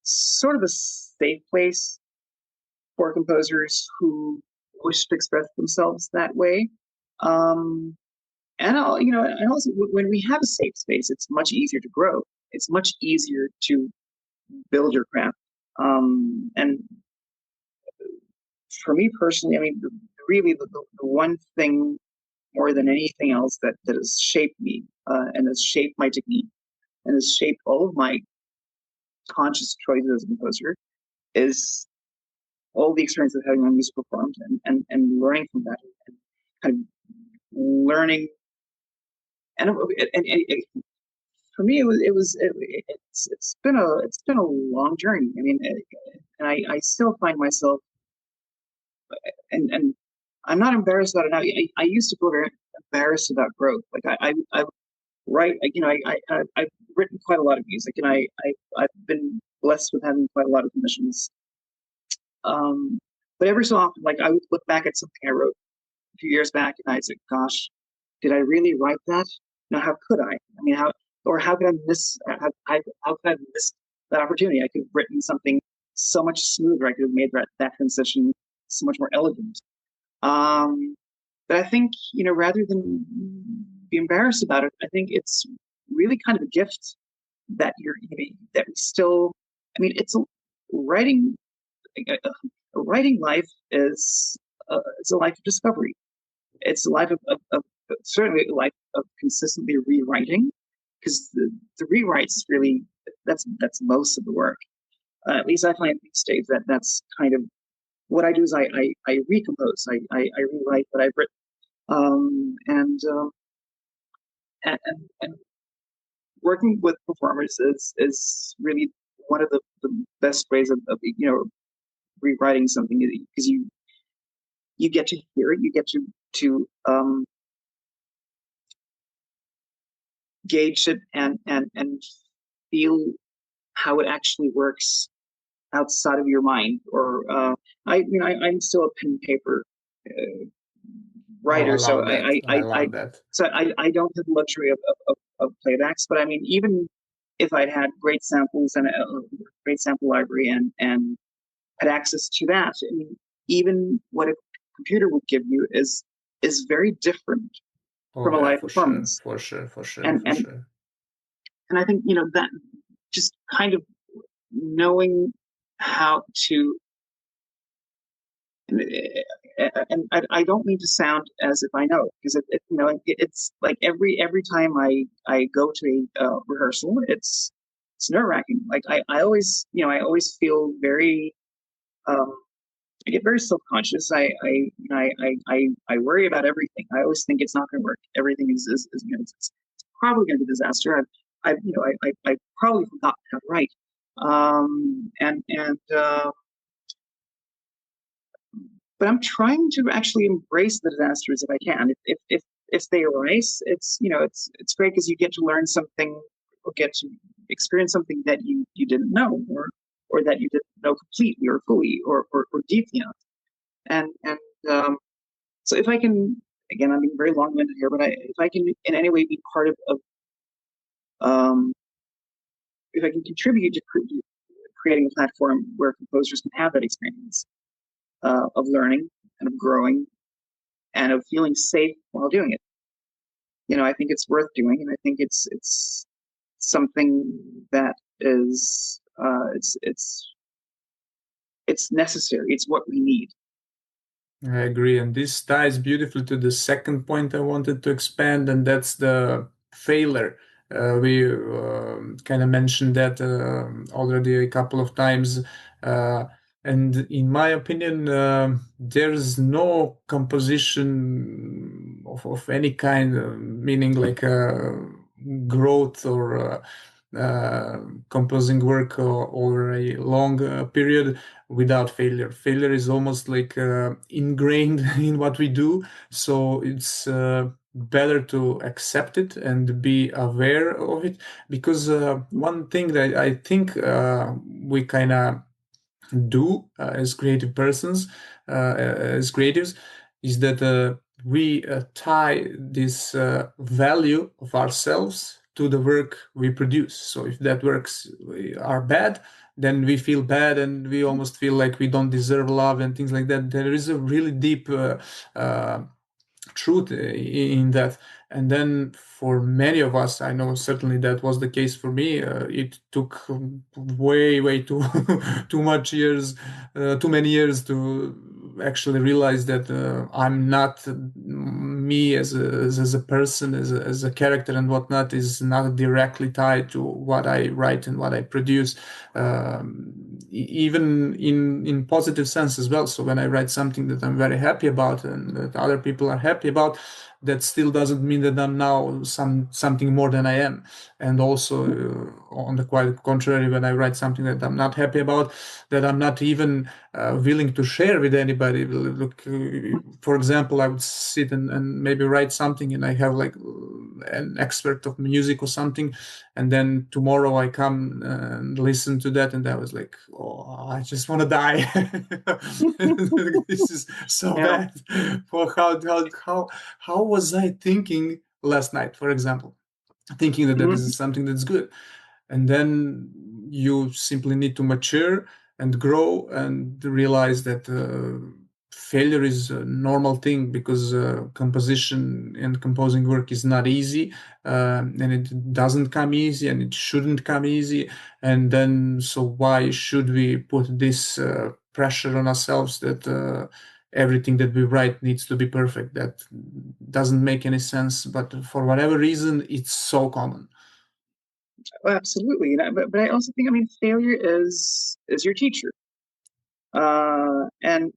sort of a safe place for composers who wish to express themselves that way. Um, and also when we have a safe space, it's much easier to grow. It's much easier to build your craft. And for me personally, I mean, really the one thing more than anything else that has shaped me and has shaped my technique and has shaped all of my conscious choices as a composer is all the experience of having my music performed and learning from that and kind of learning and for me it's been a long journey. I mean, and I still find myself and I'm not embarrassed about it now. I used to feel very embarrassed about growth. Like I write, I've written quite a lot of music, and I've been blessed with having quite a lot of commissions. But every so often, like I would look back at something I wrote a few years back, and I'd say, "Gosh, did I really write that? Now, how could I? I mean, how could I miss? How could I have missed that opportunity? I could have written something so much smoother. I could have made that transition so much more elegant." But I think, rather than be embarrassed about it, I think it's really kind of a gift that that we still. I mean, writing. Writing life is it's a life of discovery. It's a life of certainly a life of consistently rewriting, because the rewrites is really that's most of the work. At least I find these days that's kind of what I do is I recompose, I rewrite what I've written, and working with performers is really one of the best ways of rewriting something, because you get to hear it, you get to gauge it and feel how it actually works outside of your mind. Or I'm still a pen and paper Oh, I writer, so love that. I love that. I don't have the luxury of playbacks. But I mean, even if I'd had great samples and a great sample library and had access to that, I mean, even what a computer would give you is very different Oh from a yeah, live for sure, performance. for sure, for sure, And for and sure. and I think that just kind of knowing how to, and I don't mean to sound as if I know, because it's like every time I go to a rehearsal, it's nerve wracking. Like I always I always feel very um, I get very self conscious. I worry about everything. I always think it's not going to work. Everything is it's probably going to be a disaster. I probably forgot how to write. And but I'm trying to actually embrace the disasters if I can. If they arise, it's great because you get to learn something or get to experience something that you didn't know, or that you didn't know completely or fully or deeply enough. And so if I can, again, I'm being very long-winded here, but if I can in any way be part of um, if I can contribute to creating a platform where composers can have that experience of learning and of growing and of feeling safe while doing it, I think it's worth doing, and I think it's something that is it's necessary. It's what we need. I agree, and this ties beautifully to the second point I wanted to expand, and that's the failure. We kind of mentioned that already a couple of times, and in my opinion, there's no composition of any kind, meaning like growth or composing work over a long period without failure. Failure is almost like ingrained in what we do, so it's better to accept it and be aware of it, because one thing that I think we kind of do as creative persons, as creatives, is that we tie this value of ourselves to the work we produce. So if that works are bad, then we feel bad and we almost feel like we don't deserve love and things like that. There is a really deep uh, truth in that. And then for many of us, I know certainly that was the case for me, it took way too too much years, too many years to actually realize that I'm not me as a person, as a character and whatnot is not directly tied to what I write and what I produce, even in positive sense as well. So when I write something that I'm very happy about and that other people are happy about, that still doesn't mean that I'm now something more than I am. And also, on the quite contrary, when I write something that I'm not happy about, that I'm not even willing to share with anybody. Look, for example, I would sit and maybe write something, and I have like an expert of music or something, and then tomorrow I come and listen to that, and I was like, oh, I just want to die. This is so Yeah. bad. For how was I thinking last night, for example, thinking that this Mm-hmm. is something that's good, and then you simply need to mature and grow and realize that failure is a normal thing, because composition and composing work is not easy, and it doesn't come easy and it shouldn't come easy. And then so why should we put this pressure on ourselves that everything that we write needs to be perfect? That doesn't make any sense, but for whatever reason it's so common. Well, absolutely. But I also think, I mean, failure is your teacher, and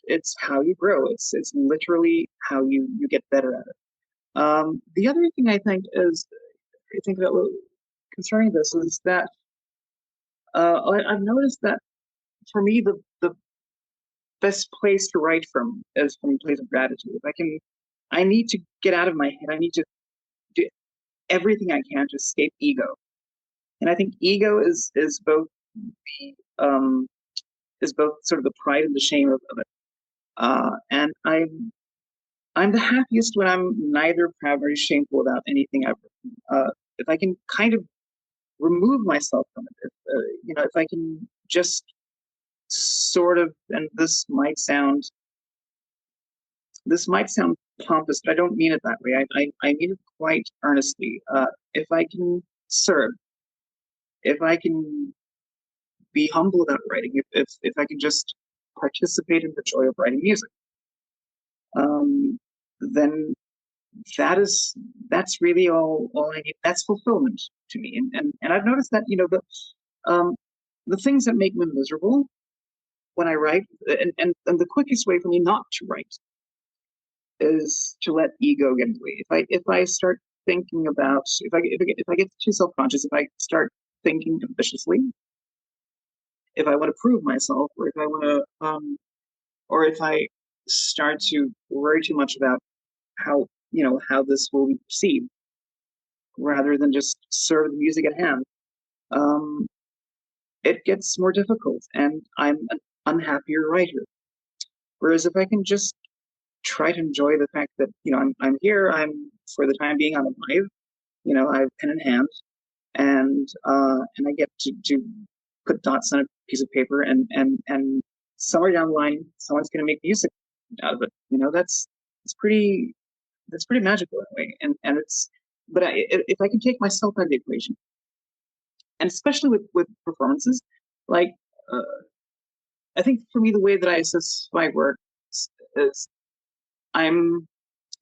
it's how you grow. It's literally how you get better at it. The other thing I think that concerning this is that I've noticed that for me the best place to write from is from a place of gratitude. If I need to get out of my head. I need to do everything I can to escape ego. And I think ego is both um, is both sort of the pride and the shame of it. And I'm the happiest when I'm neither proud nor shameful about anything I've written. If I can kind of remove myself from it, if I can just sort of, and this might sound pompous, but I don't mean it that way. I mean it quite earnestly. If I can serve, if I can be humble about writing, if I can just participate in the joy of writing music, then that's really all I need. That's fulfillment to me. And I've noticed that, um, the things that make me miserable when I write, and the quickest way for me not to write is to let ego get in the way. If I start thinking about, if I get too self conscious, if I start thinking ambitiously, if I want to prove myself, or if I want to, or if I start to worry too much about how this will be perceived, rather than just serve the music at hand, um, it gets more difficult, and I'm an unhappier writer. Whereas if I can just try to enjoy the fact that I'm here, I'm for the time being I'm alive, I have pen in hand, and I get to put dots on a piece of paper, and somewhere down the line someone's going to make music out of it. It's pretty that's pretty magical in a way, and it's but if I can take myself out of the equation, and especially with performances, like uh, I think for me the way that I assess my work is I'm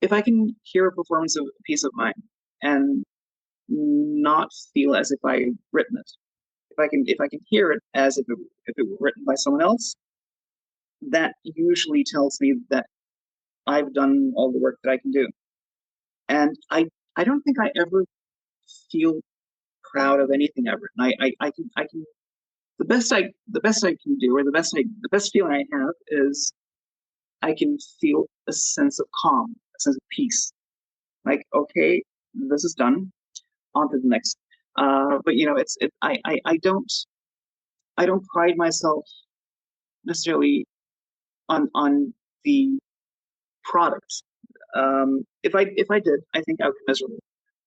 if I can hear a performance of a piece of mine and not feel as if I've written it, if I can hear it as if it were written by someone else, that usually tells me that I've done all the work that I can do. And I don't think I ever feel proud of anything I've written. I can the best I can do, or the best feeling I have is I can feel a sense of calm, a sense of peace. Like, okay, this is done. On to the next. But I don't pride myself necessarily on the product. If I did, I think I would be miserable.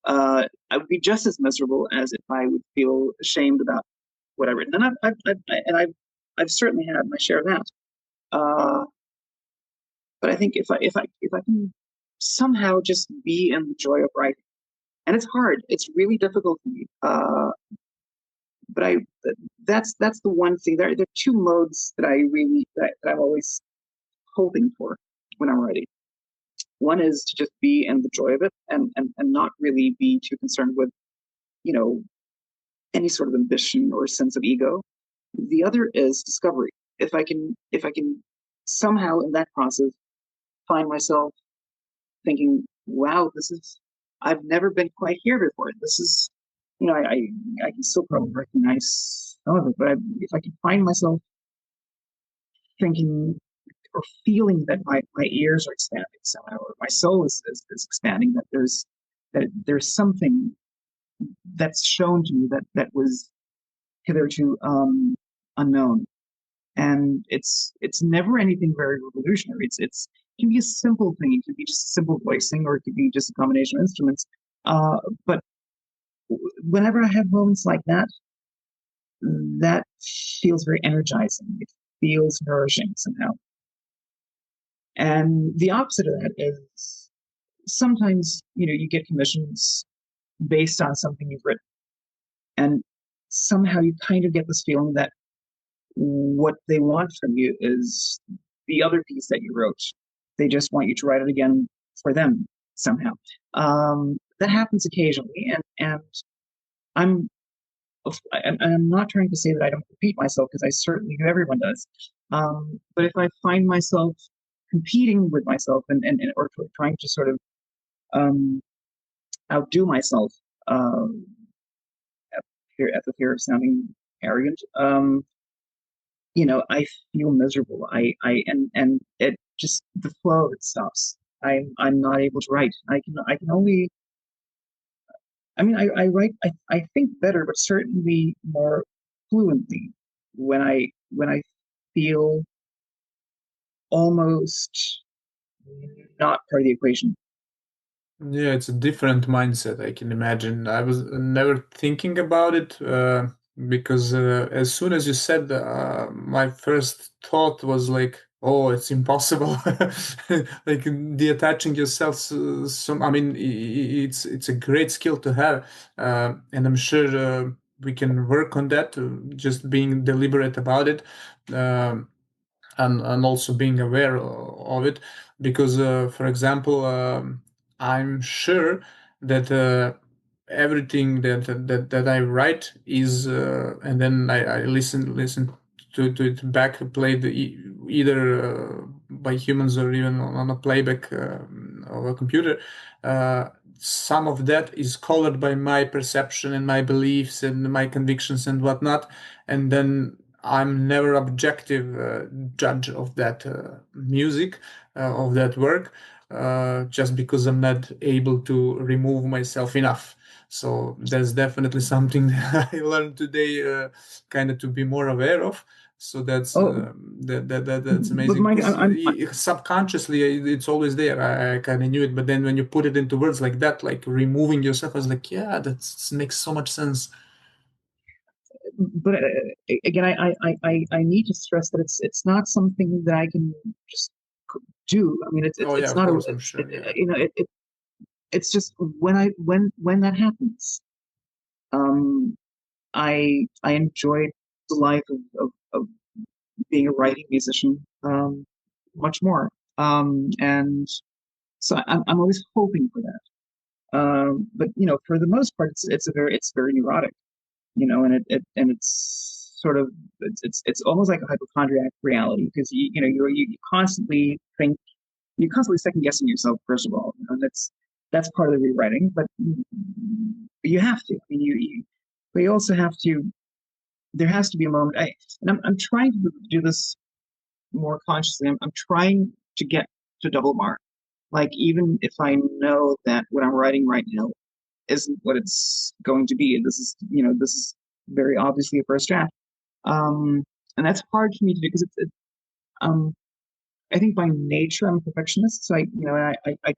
I would be just as miserable as if I would feel ashamed about what I've written, and I've certainly had my share of that. Uh, but I think if I can somehow just be in the joy of writing, and it's hard, it's really difficult for me. But that's the one thing. There are two modes that I'm always hoping for when I'm writing. One is to just be in the joy of it, and not really be too concerned with you know any sort of ambition or sense of ego. The other is discovery. If I can somehow in that process find myself thinking, wow, this is I've never been quite here before. This is I can still probably recognize some of it, but if I can find myself thinking or feeling that my ears are expanding somehow, or my soul is expanding, that there's something that's shown to me that was hitherto unknown. And it's never anything very revolutionary. It can be a simple thing. It can be just simple voicing, or it could be just a combination of instruments. But whenever I have moments like that, that feels very energizing. It feels nourishing somehow. And the opposite of that is sometimes you get commissions based on something you've written, and somehow you kind of get this feeling that what they want from you is the other piece that you wrote. They just want you to write it again for them somehow. That happens occasionally, and I'm I'm not trying to say that I don't repeat myself, because I certainly do. Everyone does. But if I find myself competing with myself, or trying to sort of um, outdo myself, um, at the fear of sounding arrogant, I feel miserable. And it just the flow, it stops. I'm not able to write. I can only. I mean, I write. I think better, but certainly more fluently when I feel almost not part of the equation. Yeah, it's a different mindset, I can imagine. I was never thinking about it because as soon as you said, my first thought was like, "Oh, it's impossible." Like detaching yourself. I mean, it's a great skill to have, and I'm sure we can work on that. Just being deliberate about it. Um, and also being aware of it because for example I'm sure that everything that I write is and then I listen to it back played either by humans or even on a playback of a computer. Some of that is colored by my perception and my beliefs and my convictions and whatnot, and then I'm never objective judge of that music, of that work, just because I'm not able to remove myself enough. So that's definitely something that I learned today, kind of to be more aware of. So Oh, that's but amazing Mike, because subconsciously it's always there. I kind of knew it, but then when you put it into words like that, like removing yourself, I was like, yeah, that makes so much sense. but again, I need to stress that it's not something that I can just do. I mean, Oh yeah, it's of not a course, I'm sure. Yeah. you know it's just when that happens, um, I enjoy the life of being a writing musician much more, and so I'm always hoping for that. But for the most part, it's very neurotic, and it's sort of it's almost like a hypochondriac reality because you constantly think you constantly second guessing yourself first of all, and that's part of the rewriting, but you have to. I mean, but you also have to. There has to be a moment. And I'm trying to do this more consciously. I'm trying to get to double mark. Like even if I know that what I'm writing right now isn't what it's going to be, this is very obviously a first draft. Um, and that's hard for me to do because um, I think by nature I'm a perfectionist. So I'd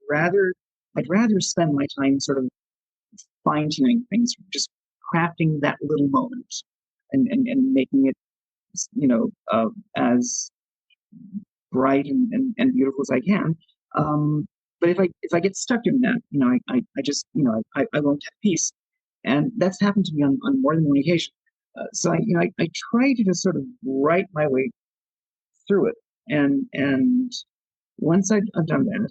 rather spend my time sort of fine tuning things, just crafting that little moment and making it, as bright and beautiful as I can. Um, but if I get stuck in that, I just I won't have peace, and that's happened to me on more than one occasion. So I try to just sort of write my way through it, and once I've done that,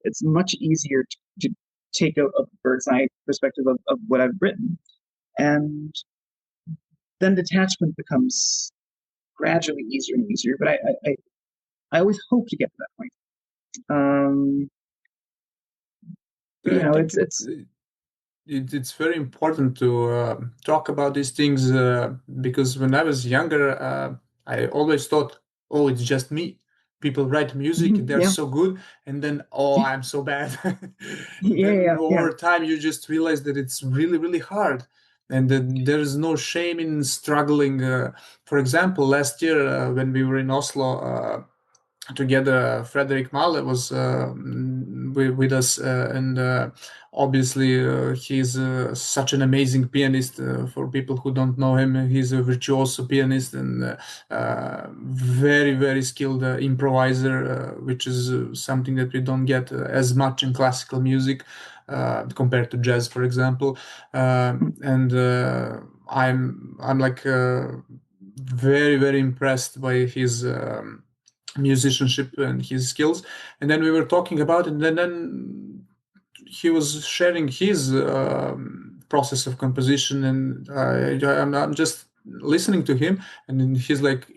it's much easier to take a bird's eye perspective of what I've written, and then detachment becomes gradually easier and easier. But I always hope to get to that point. But I think it's it's very important to talk about these things because when I was younger, I always thought, oh, it's just me. People write music, they're yeah, so good, and then, oh, I'm so bad. Then yeah. over time, you just realize that it's really, really hard. And that there is no shame in struggling. For example, last year when we were in Oslo, together Frederick Mahler was with us and obviously he's such an amazing pianist. For people who don't know him, he's a virtuoso pianist and very very skilled improviser, which is something that we don't get as much in classical music compared to jazz, for example. And I'm like very very impressed by his musicianship and his skills. And then we were talking about it, and then he was sharing his process of composition, and I'm just listening to him, and then he's like,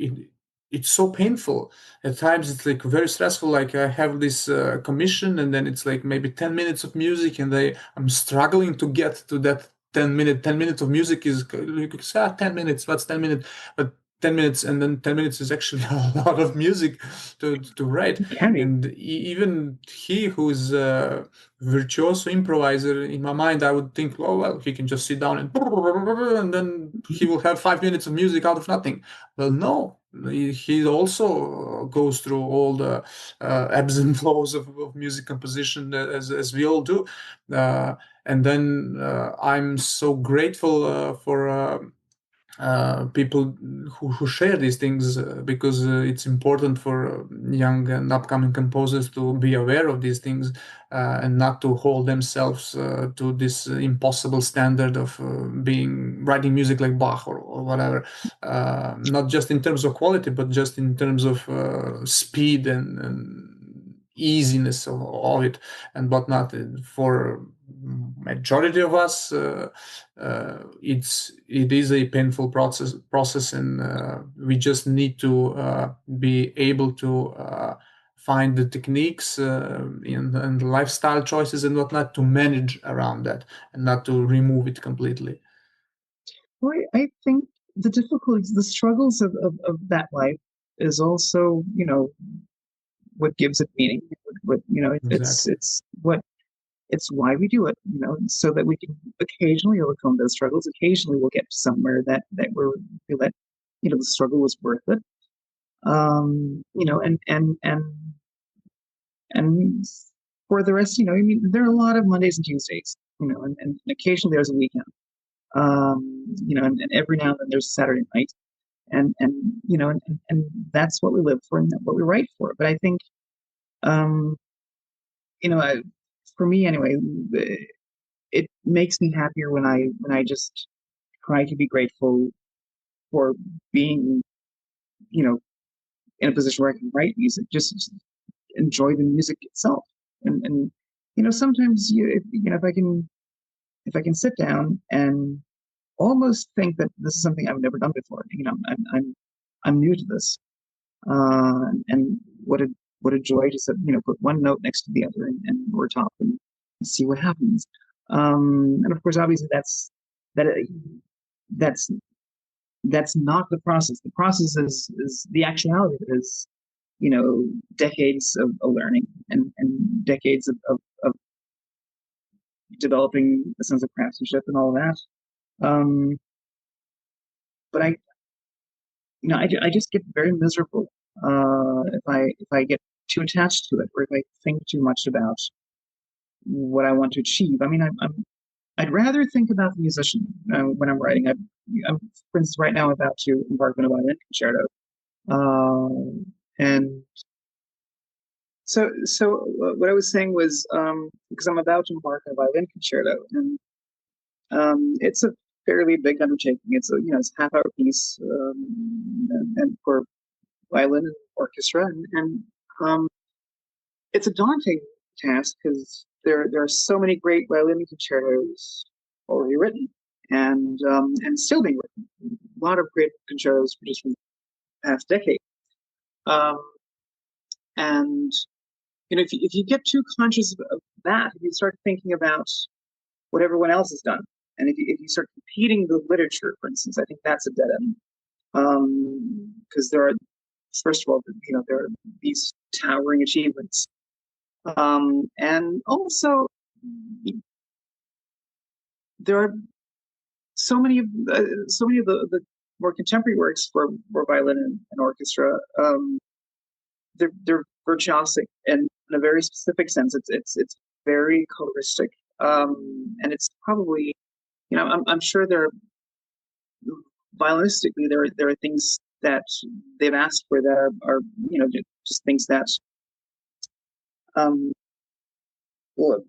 it's so painful at times. It's like very stressful. Like I have this commission, and then it's like maybe 10 minutes of music, and I'm struggling to get to that 10 minutes of music is you could say 10 minutes, what's 10 minutes, but 10 minutes, and then 10 minutes is actually a lot of music to write. It can be. And even he who's virtuoso improviser, in my mind I would think, oh well, he can just sit down and then he will have 5 minutes of music out of nothing. Well, no, he also goes through all the ebbs and flows of music composition, as we all do. And then I'm so grateful for people who share these things, because it's important for young and upcoming composers to be aware of these things, and not to hold themselves to this impossible standard of being writing music like Bach or whatever, not just in terms of quality but just in terms of speed and easiness of it and whatnot. For majority of us, it is a painful process, and we just need to be able to find the techniques and the lifestyle choices and whatnot to manage around that, and not to remove it completely. Well, I think the difficulties, the struggles of that life is also, what gives it meaning. Exactly. It's why we do it, so that we can occasionally overcome those struggles. Occasionally we'll get to somewhere that we feel that, the struggle was worth it. And for the rest, there are a lot of Mondays and Tuesdays, and occasionally there's a weekend. And every now and then there's a Saturday night. And that's what we live for and what we write for. But I think, um, for me anyway, it makes me happier when I just try to be grateful for being, in a position where I can write music, just enjoy the music itself. And sometimes if I can sit down and almost think that this is something I've never done before. I'm new to this, and what a joy to put one note next to the other and we're top and see what happens. And of course, obviously, that that's that's not the process. The process is the actuality of it is, decades of learning and decades of developing a sense of craftsmanship and all of that. But I just get very miserable if I get too attached to it, or if I think too much about what I want to achieve. I mean, I'd rather think about the musician when I'm writing. I'm, for instance, right now about to embark on a violin concerto, and so what I was saying was, because I'm about to embark on a violin concerto, and it's a fairly big undertaking. It's a half-hour piece, and for violin and orchestra, and it's a daunting task because there are so many great violin concertos already written and still being written. A lot of great concertos produced from the past decade. Um, and if you get too conscious of that, if you start thinking about what everyone else has done, and if you start competing with literature, for instance, I think that's a dead end. Because there are, first of all, there are these towering achievements, and also there are so many of the more contemporary works for violin and orchestra. They're virtuosic and in a very specific sense. It's very coloristic, and it's probably, I'm sure violinistically there are things that they've asked for that are just things that well,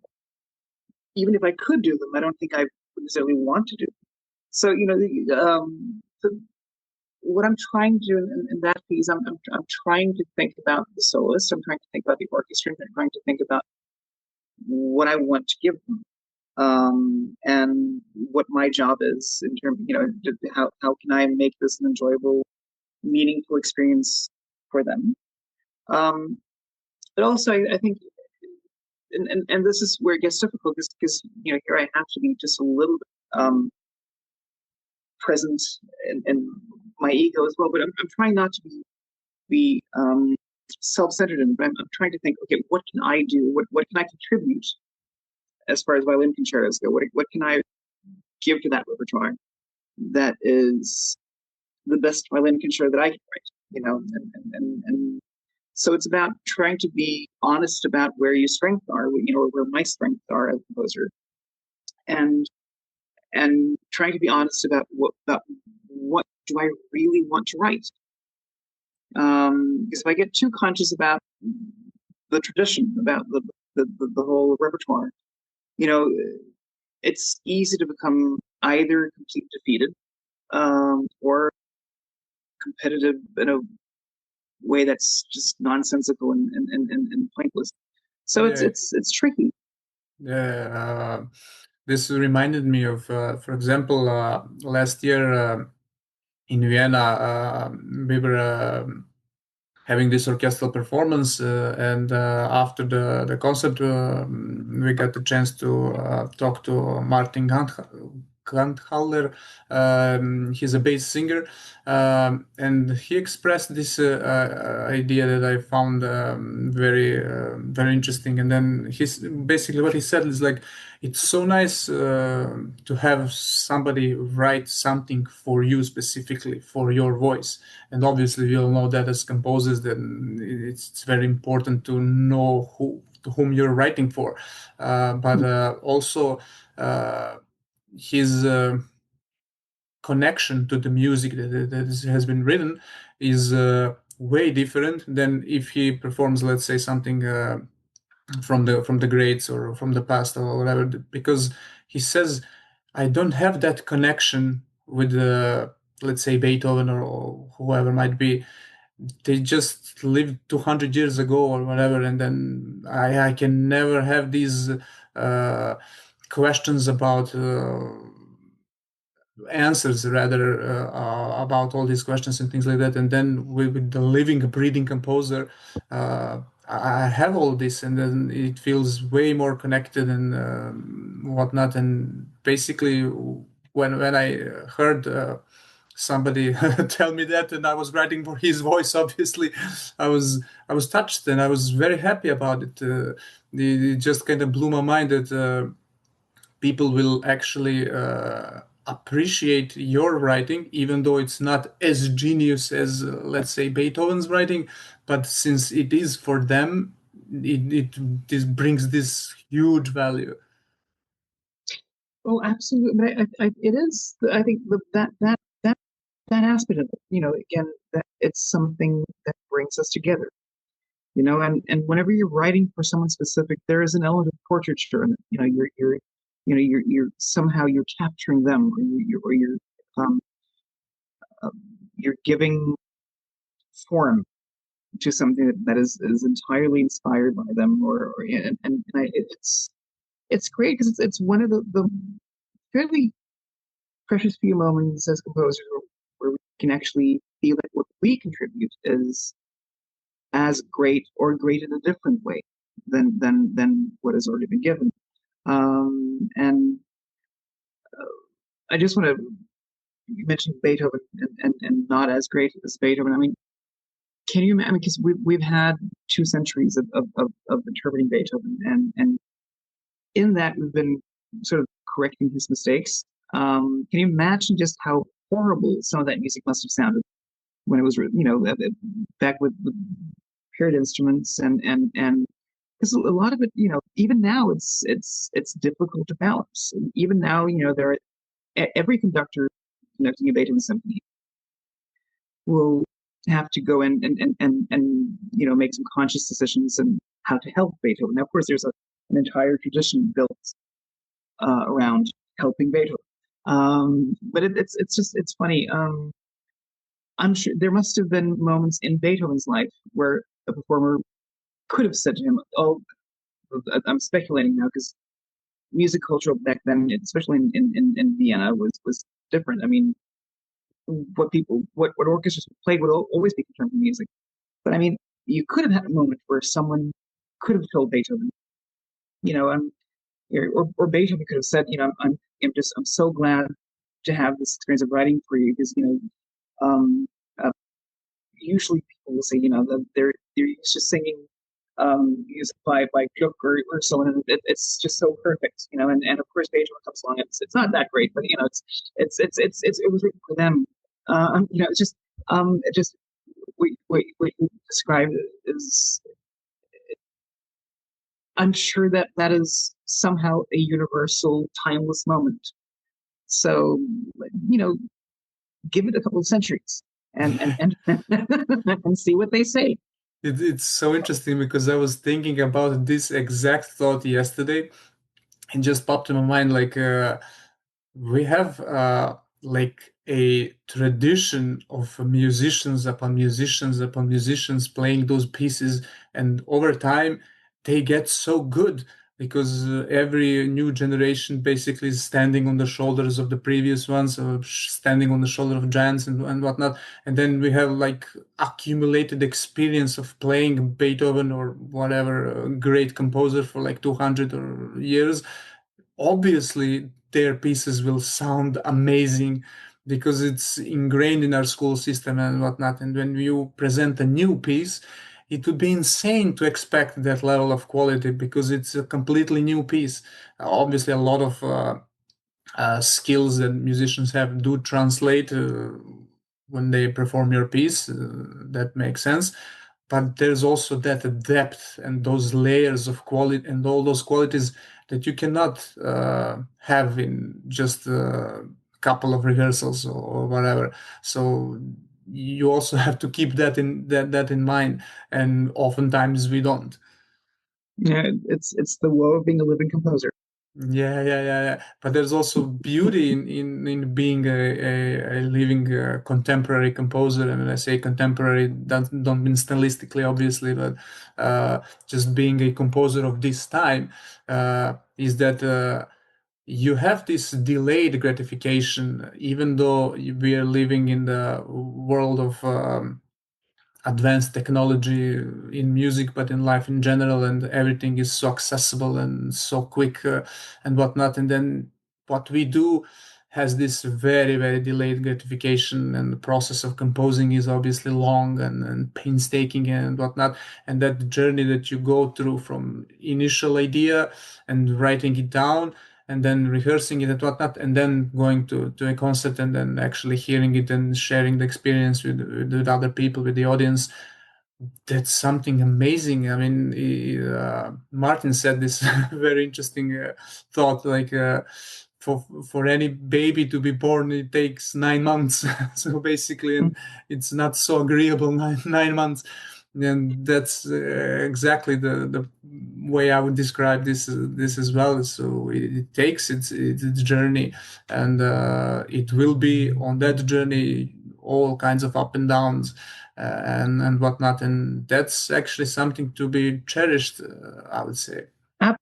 even if I could do them, I don't think I would necessarily want to do them. So so what I'm trying to do in that piece, I'm trying to think about the soloist. I'm trying to think about the orchestra. I'm trying to think about what I want to give them, and what my job is in terms, how can I make this an enjoyable, meaningful experience for them. But also, I think, and this is where it gets difficult because here I have to be just a little bit present in my ego as well. But I'm trying not to be self-centered in it. But I'm trying to think, okay, what can I do? What can I contribute as far as violin concertos go? What can I give to that repertoire that is the best violin concerto that I can write? and so it's about trying to be honest about where your strengths are, or where my strengths are as a composer, and trying to be honest about what do I really want to write. Because if I get too conscious about the tradition, about the whole repertoire, you know, it's easy to become either completely defeated, or competitive in a way that's just nonsensical and pointless. So Yeah, it's tricky. yeah. This reminded me of, for example, last year in Vienna, we were having this orchestral performance, and after the concert, we got the chance to talk to Martin Granthaller. He's a bass singer, and he expressed this idea that I found very interesting. And then he's basically what he said is like, it's so nice to have somebody write something for you, specifically for your voice. And obviously we all know that as composers, then it's very important to know to whom you're writing for, but also his connection to the music that has been written is way different than if he performs, let's say, something from the greats or from the past or whatever, because he says, I don't have that connection with let's say Beethoven or whoever might be. They just lived 200 years ago or whatever, and then I can never have these uh, questions about answers, rather, about all these questions and things like that. And then with the living breathing composer, I have all this, and then it feels way more connected and whatnot. And basically when I heard somebody tell me that, and I was writing for his voice, obviously I was touched, and I was very happy about it. It just kind of blew my mind that people will actually appreciate your writing, even though it's not as genius as, let's say, Beethoven's writing. But since it is for them, this brings this huge value. Oh, absolutely. But it is. I think that aspect of it. Again, that it's something that brings us together. And whenever you're writing for someone specific, there is an element of portraiture in it. You're somehow you're capturing them, um, you're giving form to something that is entirely inspired by them, it's great because it's one of the fairly precious few moments as composers where we can actually feel that what we contribute is as great or great in a different way than what has already been given. And I just want to you mentioned Beethoven and not as great as Beethoven. I mean, can you imagine? Because we've had 2 centuries of interpreting Beethoven, and in that we've been sort of correcting his mistakes. Can you imagine just how horrible some of that music must have sounded when it was, back with period instruments and because a lot of it, even now it's difficult to balance. And even now, every conductor conducting a Beethoven symphony will have to go in and make some conscious decisions and how to help Beethoven. Now, of course, there's an entire tradition built around helping Beethoven. But it's funny. I'm sure there must have been moments in Beethoven's life where a performer could have said to him, "Oh, I'm speculating now because music culture back then, especially in Vienna, was different. I mean, what orchestras played would always be concerned with music. But I mean, you could have had a moment where someone could have told Beethoven, you know, um, or Beethoven could have said, I'm so glad to have this experience of writing for you because um, uh, usually people will say, that they're used to singing music by Gluck or so on, and it's just so perfect, and of course Beethoven comes along, it's not that great, but it was written for them, it's just what you described is, I'm sure that that is somehow a universal, timeless moment. So, you know, give it a couple of centuries and and see what they say. It's so interesting because I was thinking about this exact thought yesterday. It just popped in my mind like we have like a tradition of musicians upon musicians upon musicians playing those pieces, and over time they get so good because every new generation basically is standing on the shoulders of the previous ones, or standing on the shoulder of giants and whatnot. And then we have like accumulated experience of playing Beethoven or whatever great composer for like 200 or years. Obviously their pieces will sound amazing because it's ingrained in our school system and whatnot. And when you present a new piece, it would be insane to expect that level of quality because it's a completely new piece. Obviously, a lot of skills that musicians have do translate when they perform your piece. That makes sense. But there's also that depth and those layers of quality and all those qualities that you cannot have in just a couple of rehearsals or whatever. So you also have to keep that in mind, and oftentimes we don't. Yeah, it's the woe of being a living composer. Yeah. But there's also beauty in being a living contemporary composer. And when I say contemporary, don't mean stylistically, obviously, but just being a composer of this time is that you have this delayed gratification, even though we are living in the world of advanced technology in music, but in life in general, and everything is so accessible and so quick and whatnot. And then what we do has this very, very delayed gratification, and the process of composing is obviously long and painstaking and whatnot. And that journey that you go through from initial idea and writing it down and then rehearsing it and whatnot, and then going to a concert and then actually hearing it and sharing the experience with other people, with the audience. That's something amazing. I mean, Martin said this very interesting thought, like for any baby to be born, it takes 9 months. So basically, and it's not so agreeable, 9 months. And that's exactly the way I would describe this as well. So it takes its journey, and it will be on that journey all kinds of up and downs and whatnot. And that's actually something to be cherished, I would say. Ab-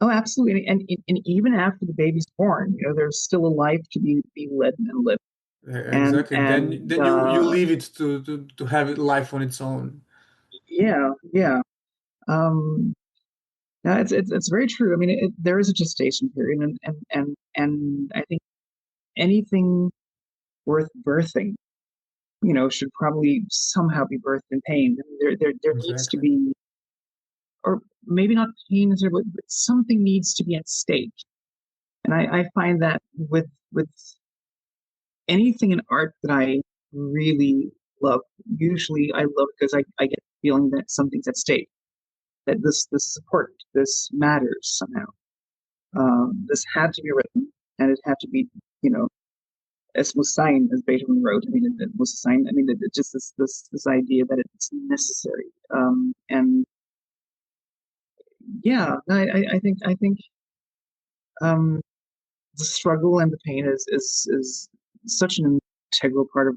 oh, absolutely. And even after the baby's born, you know, there's still a life to be led and lived. Exactly. Then you Uh, leave it to have life on its own. yeah, yeah. Um, no, it's very true. I mean, there is a gestation period, and I think anything worth birthing, you know, should probably somehow be birthed in pain. There needs to Exactly. be, or maybe not pain, but something needs to be at stake. And I find that with anything in art that I really love, usually I love because I get the feeling that something's at stake, that this is important, this matters somehow. This had to be written, and it had to be, you know, es muss sein, as Beethoven wrote. I mean, it muss sein. I mean, just this idea that it's necessary. And yeah, I think um, the struggle and the pain is such an integral part of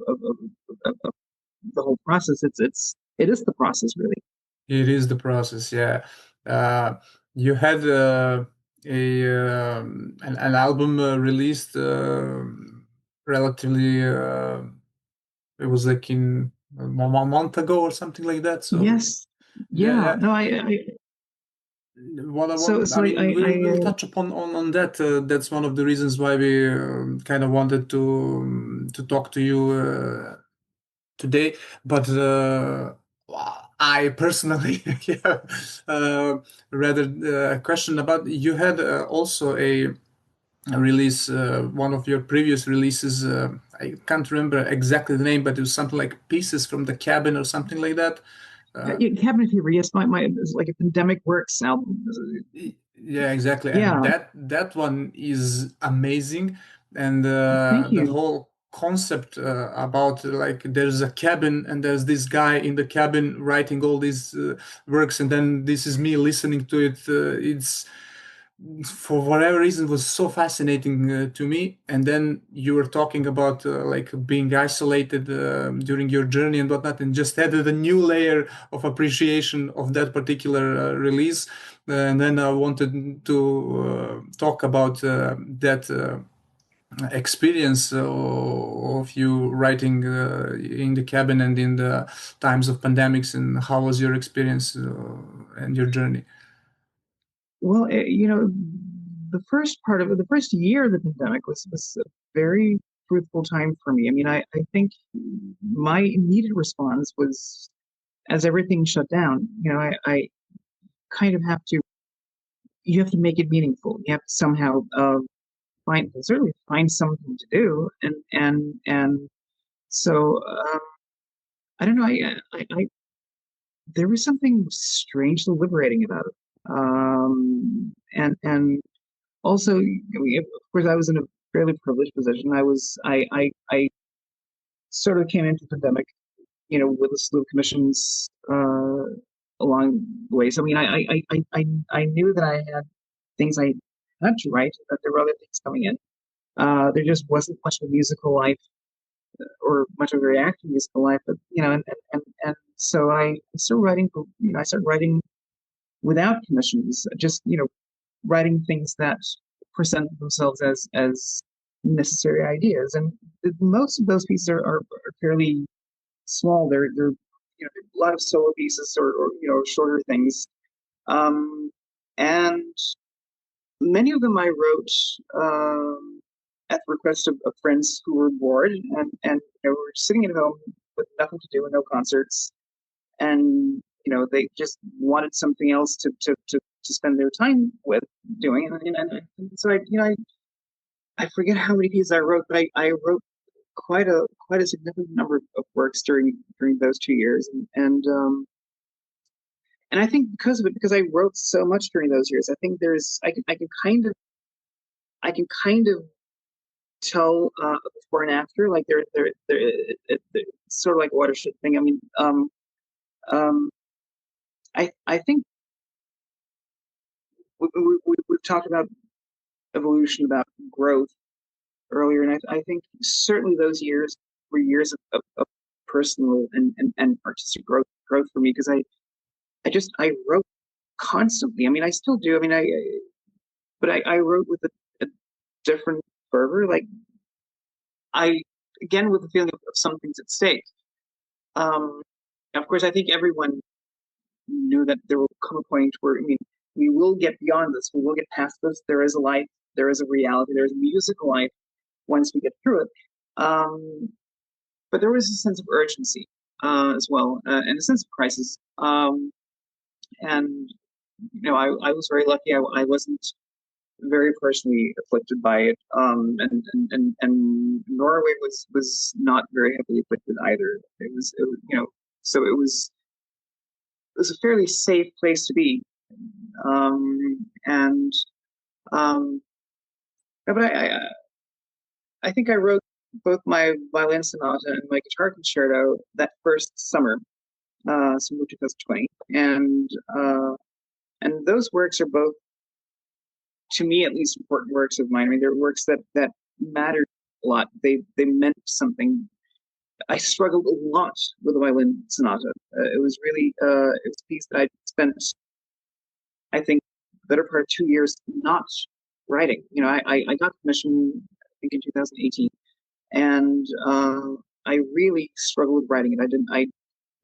the whole process. It is the process, really. It is the process, yeah. Uh, you had an album released relatively. It was like in a month ago or something like that. So Yes, yeah. yeah. No, I What I so want, I so mean, we'll I touch upon that. That's one of the reasons why we kind of wanted to talk to you today. But I personally, yeah, rather question about you had also release, one of your previous releases. I can't remember exactly the name, but it was something like Pieces from the Cabin or something like that. Cabinet Furious, my is like a Pandemic Works album. Yeah, exactly. And Yeah, that one is amazing. And thank the you. whole concept about like there's a cabin and there's this guy in the cabin writing all these works, and then this is me listening to it. It's for whatever reason was so fascinating to me. And then you were talking about like being isolated during your journey and whatnot, and just added a new layer of appreciation of that particular release. And then I wanted to talk about that experience of you writing in the cabin and in the times of pandemics, and how was your experience and your journey? Well, the first year of the pandemic was a very fruitful time for me. I mean, I think my immediate response was, as everything shut down, I kind of you have to make it meaningful. You have to somehow certainly find something to do, and so I don't know. There was something strangely liberating about it. And also, I mean, of course, I was in a fairly privileged position. I sort of came into the pandemic, with a slew of commissions along the way. So I mean, I knew that I had things I had to write, that there were other things coming in. There just wasn't much of a musical life or much of a very active musical life, but and so I started writing. I started writing without commissions, just writing things that present themselves as necessary ideas, and most of those pieces are fairly small. They're a lot of solo pieces, or shorter things, and many of them I wrote at the request of friends who were bored, and were sitting at home with nothing to do and no concerts, and they just wanted something else to spend their time with doing. And so I forget how many pieces I wrote, but I wrote quite a significant number of works during those 2 years, and I think because of it, because I wrote so much during those years, I think I can kind of tell before and after, like it's sort of like a watershed thing. I mean, um, I think we've talked about evolution, about growth earlier, and I think certainly those years were years of personal and artistic growth for me, because I wrote constantly. I mean, I still do. I mean, I wrote with a different fervor. Like, I again, with the feeling of something's at stake. Um, of course, I think everyone knew that there will come a point where, I mean, we will get beyond this. We will get past this. There is a life. There is a reality. There is a musical life once we get through it. Um, but there was a sense of urgency as well, and a sense of crisis. And I was very lucky. I wasn't very personally afflicted by it, and Norway was not very heavily afflicted either. So it was a fairly safe place to be, and um, but I think I wrote both my violin sonata and my guitar concerto that first summer, summer 2020, and those works are both, to me at least, important works of mine. I mean, they're works that mattered a lot. They meant something. I struggled a lot with the violin sonata. It was really it was a piece that I spent, I think, the better part of 2 years not writing. I got commissioned, I think, in 2018, and I really struggled with writing it.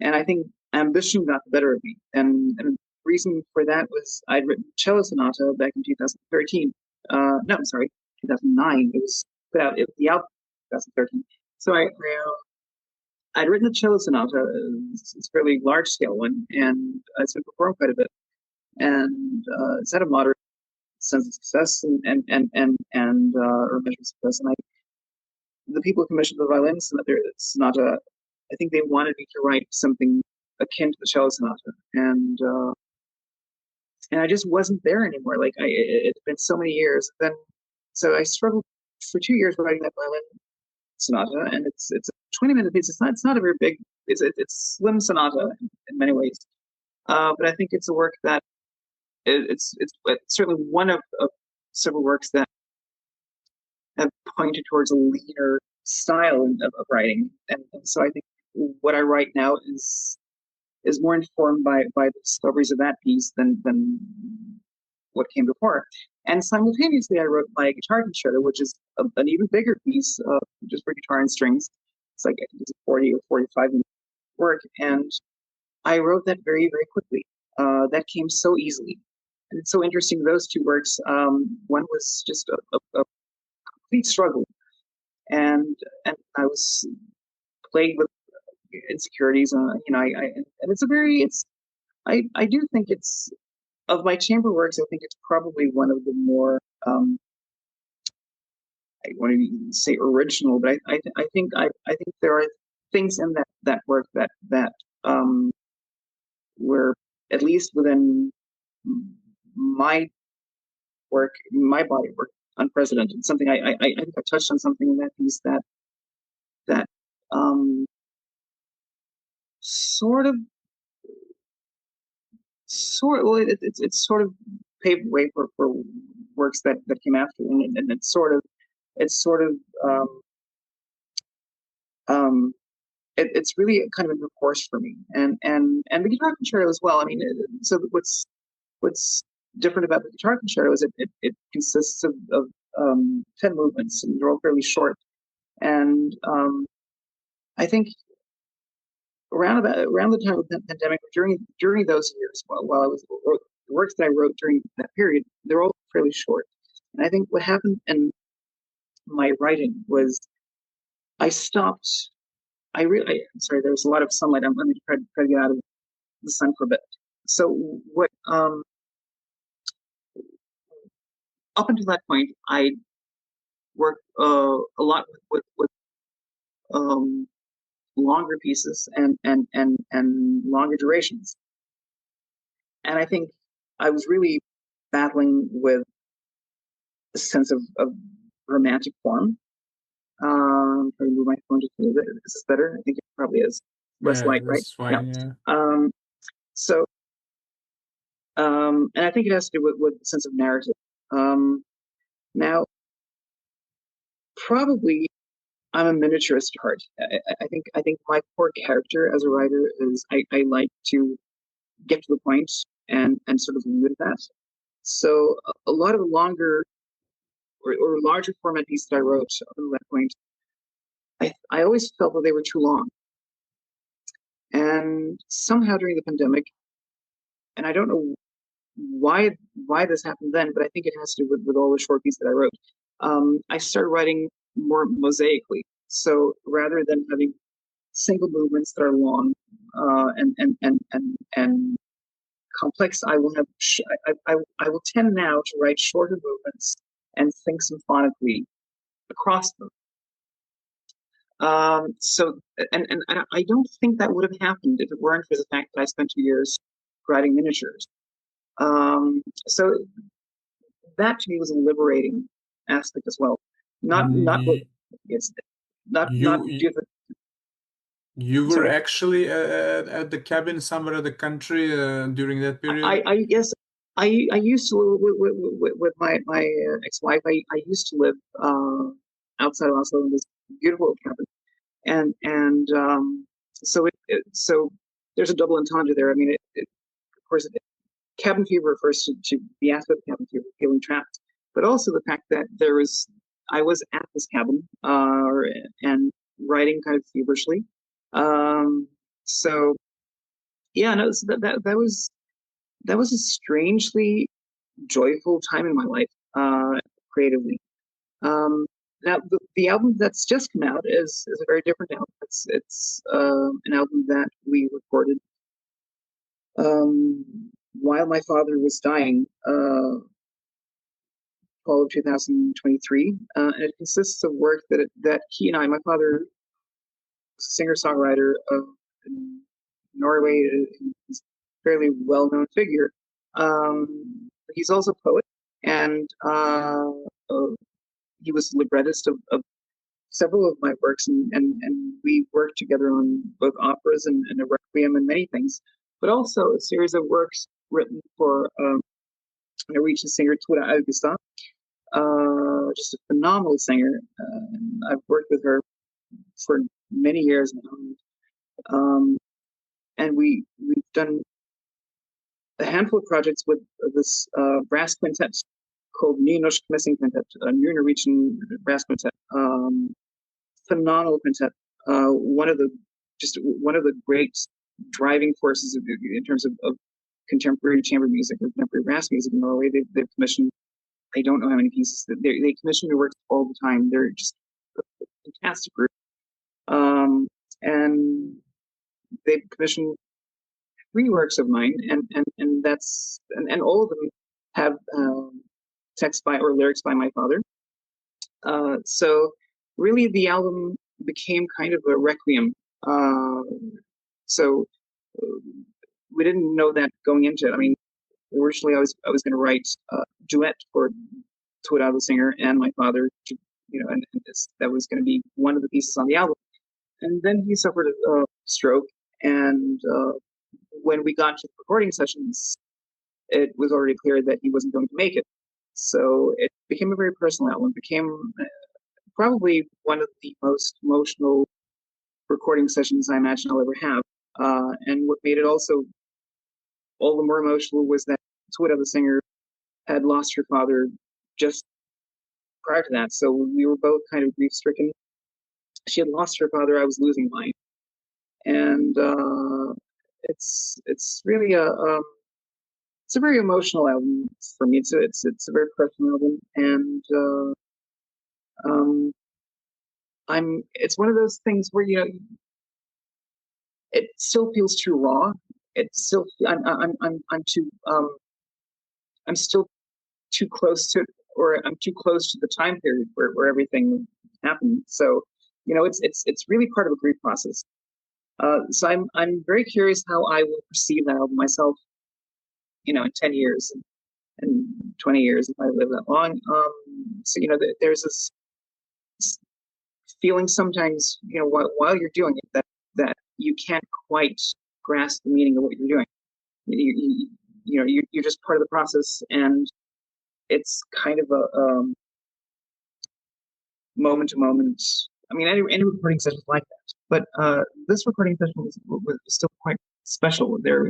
And I think ambition got the better of me. And the reason for that was I'd written cello sonata back in 2013. No, I'm sorry, 2009. It was put out at the album 2013. So I'd written a cello sonata. It's a fairly large scale one, and it's been performed quite a bit. And it's at a moderate sense of success or measure of success. And the people who commissioned the violin sonata, I think they wanted me to write something akin to the cello sonata, and I just wasn't there anymore. Like it's been so many years. So I struggled for 2 years writing that violin sonata, and it's a 20-minute piece. It's not a very big. It's slim sonata in many ways, but I think it's a work that it's certainly one of several works that have pointed towards a leaner style of writing, and so I think what I write now is more informed by the discoveries of that piece than what came before. And simultaneously, I wrote my guitar concerto, which is an even bigger piece, just for guitar and strings. It's like it's a 40 or 45-minute work, and I wrote that very, very quickly. That came so easily. And it's so interesting, those two works, one was just a complete struggle, and I was plagued with insecurities. And it's I do think it's, of my chamber works, I think it's probably one of the more, I want to say original, but I think there are things in that work that were, at least within my my body of work, unprecedented. Something I think I touched on something in that piece that sort of well, it's sort of paved the way for works that came after, and it's sort of um, um, it's really kind of a new course for me, and the guitar concerto as well. I mean, so what's different about the guitar concerto is it consists of 10 movements, and they're all fairly short, and I think around the time of the pandemic, during those years, while I was the works that I wrote during that period, they're all fairly short. And I think what happened in my writing was I stopped. I'm sorry. There was a lot of sunlight. I'm going to try to get out of the sun for a bit. So what? Up until that point, I worked a lot with longer pieces and longer durations. And I think I was really battling with a sense of romantic form. Try to move my phone just a little bit. Is this better? I think it probably is. Less Yeah, light, right? that's Yeah. fine. Yeah. So, and I think it has to do with the sense of narrative. Now, probably I'm a miniaturist at heart. I think my core character as a writer is I like to get to the point and sort of leave it at that. So a lot of the longer or larger format pieces that I wrote up until that point, I always felt that they were too long. And somehow during the pandemic, and I don't know why this happened then, but I think it has to do with all the short pieces that I wrote. I started writing more mosaically. So rather than having single movements that are long and complex, I will have I will tend now to write shorter movements and think symphonically across them. So and I don't think that would have happened if it weren't for the fact that I spent 2 years writing miniatures. So that to me was a liberating aspect as well. And Not what it's not you due to you were sorry. actually at the cabin somewhere in the country during that period. I guess I used to with my ex-wife. I used to live outside of Oslo in this beautiful cabin, and so there's a double entendre there. I mean, of course, cabin fever refers to the aspect of cabin fever, feeling trapped, but also the fact that I was at this cabin and writing kind of feverishly. So yeah, no, so that was a strangely joyful time in my life, creatively. Now, the album that's just come out is a very different album. It's an album that we recorded while my father was dying. fall of 2023, and it consists of work that he and I, my father, singer-songwriter in Norway, is a fairly well-known figure. He's also a poet, and he was librettist of several of my works, and we worked together on both operas and a requiem and many things, but also a series of works written for Norwegian singer Tora Augustad, just a phenomenal singer. I've worked with her for many years now, and we've done a handful of projects with this brass quintet called Ny Norsk Messing Quintet, a new Norwegian brass quintet. Phenomenal quintet. One of the great driving forces in terms of contemporary chamber music or contemporary brass music in Norway. They've commissioned, I don't know how many pieces. They commission new works all the time. They're just a fantastic group. And they've commissioned 3 works of mine, and all of them have text by or lyrics by my father. So really, the album became kind of a requiem. So we didn't know that going into it. I mean, originally I was going to write a duet for Tora, the singer, and my father, and that was going to be one of the pieces on the album. And then he suffered a stroke, and when we got to the recording sessions, it was already clear that he wasn't going to make it. So it became a very personal album. It became probably one of the most emotional recording sessions I imagine I'll ever have. And what made it also all the more emotional was that Tora, the singer, had lost her father just prior to that. So we were both kind of grief-stricken. She had lost her father. I was losing mine. And it's really it's a very emotional album for me. It's a very personal album, and it's one of those things where it still feels too raw. It's still I'm still too close to, or I'm too close to the time period where everything happened. So it's really part of a grief process. So I'm very curious how I will perceive that album myself, in 10 years and 20 years if I live that long. So there's this feeling sometimes, while you're doing it, that you can't quite grasp the meaning of what you're doing. You're just part of the process, and it's kind of a moment to moment. I mean, any recording session is like that, but this recording session was still quite special. There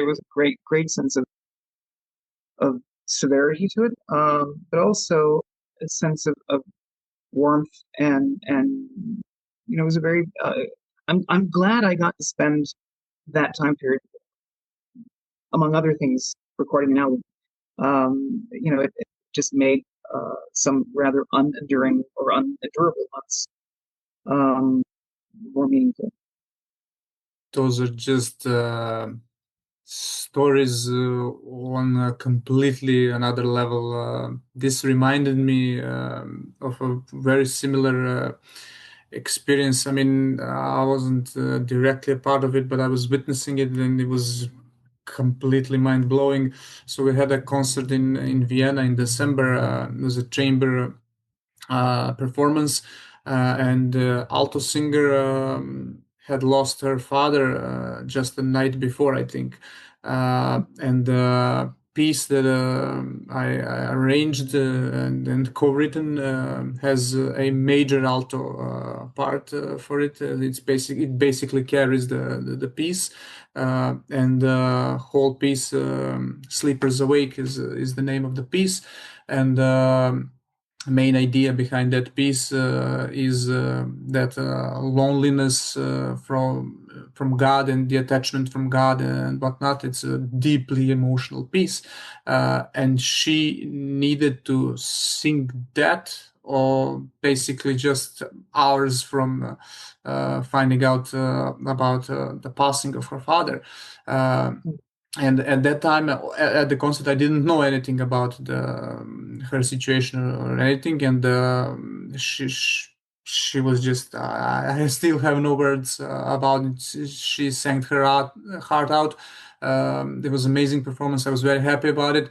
was a great sense of severity to it, but also a sense of warmth, and it was a very. I'm glad I got to spend that time period, among other things, recording an album. It just made some rather unenduring or unendurable months more meaningful. Those are just stories on a completely another level. This reminded me of a very similar experience. I mean, I wasn't directly a part of it, but I was witnessing it, and it was completely mind-blowing. So we had a concert in Vienna in December. It was a chamber performance, and alto singer had lost her father just the night before, I think, and the piece that I arranged and co-written has a major alto part for it. It basically carries the piece, and the whole piece, "Sleepers Awake" is the name of the piece, and main idea behind that piece is that loneliness from God and the attachment from God and whatnot. It's a deeply emotional piece, and she needed to sing that, or basically just hours from finding out about the passing of her father. And at that time, at the concert, I didn't know anything about the her situation or anything, and she was just I still have no words about it. She sang her heart out. It was an amazing performance. I was very happy about it.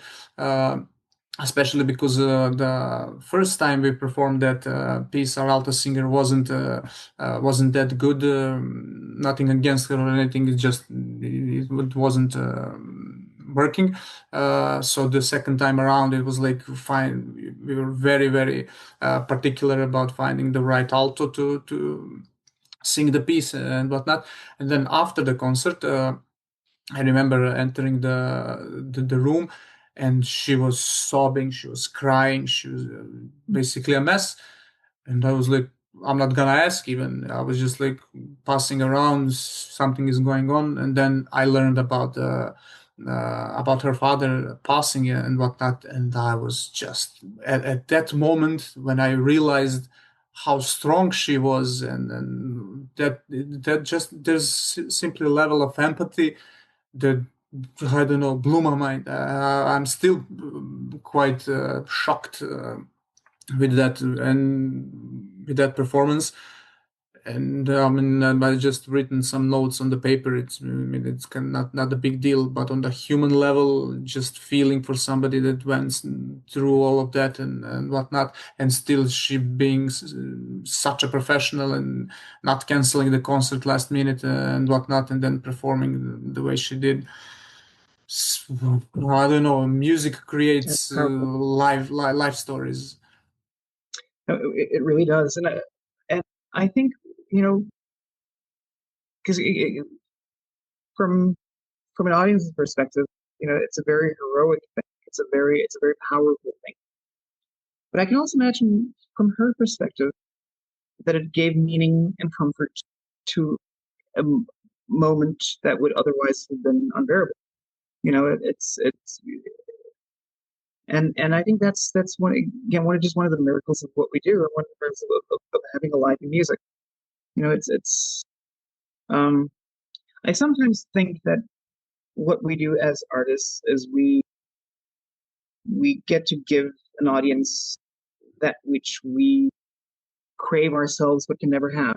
Especially because the first time we performed that piece, our alto singer wasn't that good. Nothing against her or anything. It wasn't working. So the second time around, it was like fine. We were very very particular about finding the right alto to sing the piece and whatnot. And then after the concert. I remember entering the room, and she was sobbing, she was crying, she was basically a mess. And I was like, I'm not gonna ask even. I was just like passing around, something is going on, and then I learned about her father passing and whatnot, and I was just at that moment when I realized how strong she was, and that just there's simply a level of empathy that I don't know blew my mind. I'm still quite shocked with that and with that performance. And I mean, I just written some notes on the paper. I mean, it's not a big deal, but on the human level, just feeling for somebody that went through all of that and whatnot, and still she being such a professional and not canceling the concert last minute and whatnot, and then performing the way she did. I don't know. Music That's creates powerful. life stories. No, it really does, and I think because from an audience's perspective, it's a very heroic thing. It's a very powerful thing. But I can also imagine from her perspective that it gave meaning and comfort to a moment that would otherwise have been unbearable. It's and I think that's one of the miracles of what we do, and one of the miracles of having a life in music. It's I sometimes think that what we do as artists is we get to give an audience that which we crave ourselves but can never have.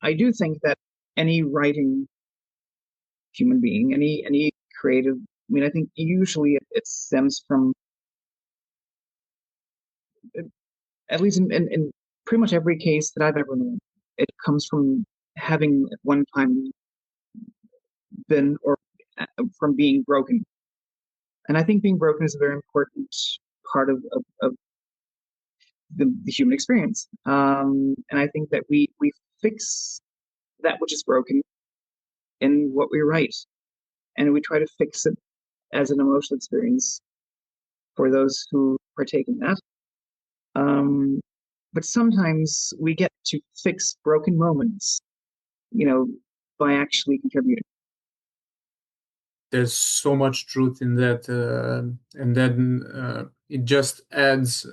I do think that any writing human being, any creative, I mean, I think usually it stems from, at least in pretty much every case that I've ever known, it comes from having at one time been, or from being broken. And I think being broken is a very important part of the human experience. And I think that we fix that which is broken in what we write, and we try to fix it as an emotional experience for those who partake in that. Um, but sometimes we get to fix broken moments, you know, by actually contributing. There's so much truth in that, and then it just adds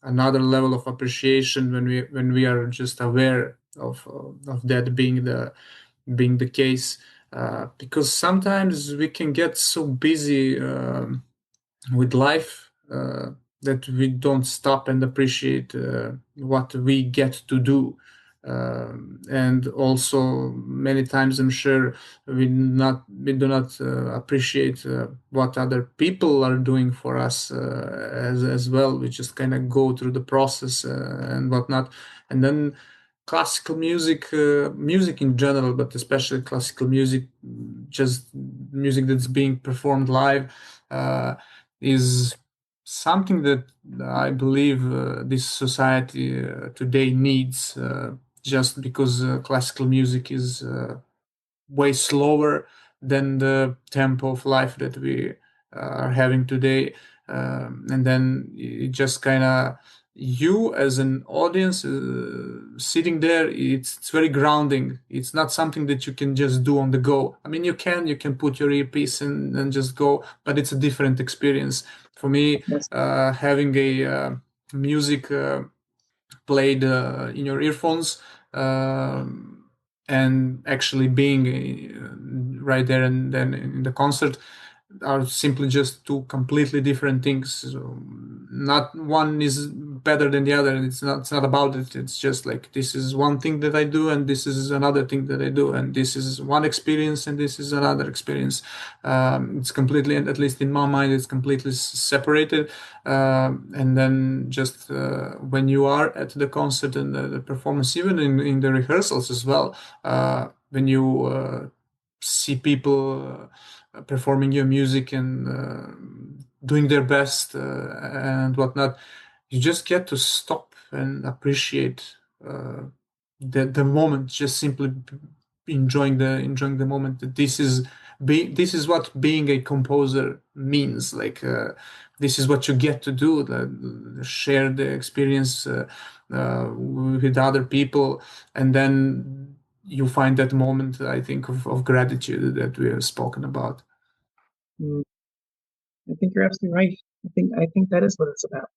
another level of appreciation when we are just aware of that being the case, because sometimes we can get so busy with life that we don't stop and appreciate what we get to do. And also many times I'm sure we do not appreciate what other people are doing for us as well. We just kind of go through the process and whatnot. And then classical music in general, but especially classical music, just music that's being performed live, is something that I believe this society today needs, just because classical music is way slower than the tempo of life that we are having today. And then it just kind of, you as an audience sitting there, it's very grounding. It's not something that you can just do on the go. I mean, you can put your earpiece and just go, but it's a different experience for me. Yes. Having a music played in your earphones, and actually being right there and then in the concert are simply just two completely different things. So not one is better than the other. It's not about it. It's just like, this is one thing that I do, and this is another thing that I do, and this is one experience, and this is another experience. It's completely, at least in my mind, it's completely separated. And then just when you are at the concert and the performance, even in the rehearsals as well, when you see people performing your music and doing their best and whatnot, you just get to stop and appreciate the moment, just simply enjoying the moment. That this is what being a composer means. Like, this is what you get to do, share the experience with other people, and then you find that moment, I think, of gratitude that we have spoken about. Mm, I think you're absolutely right. I think that is what it's about.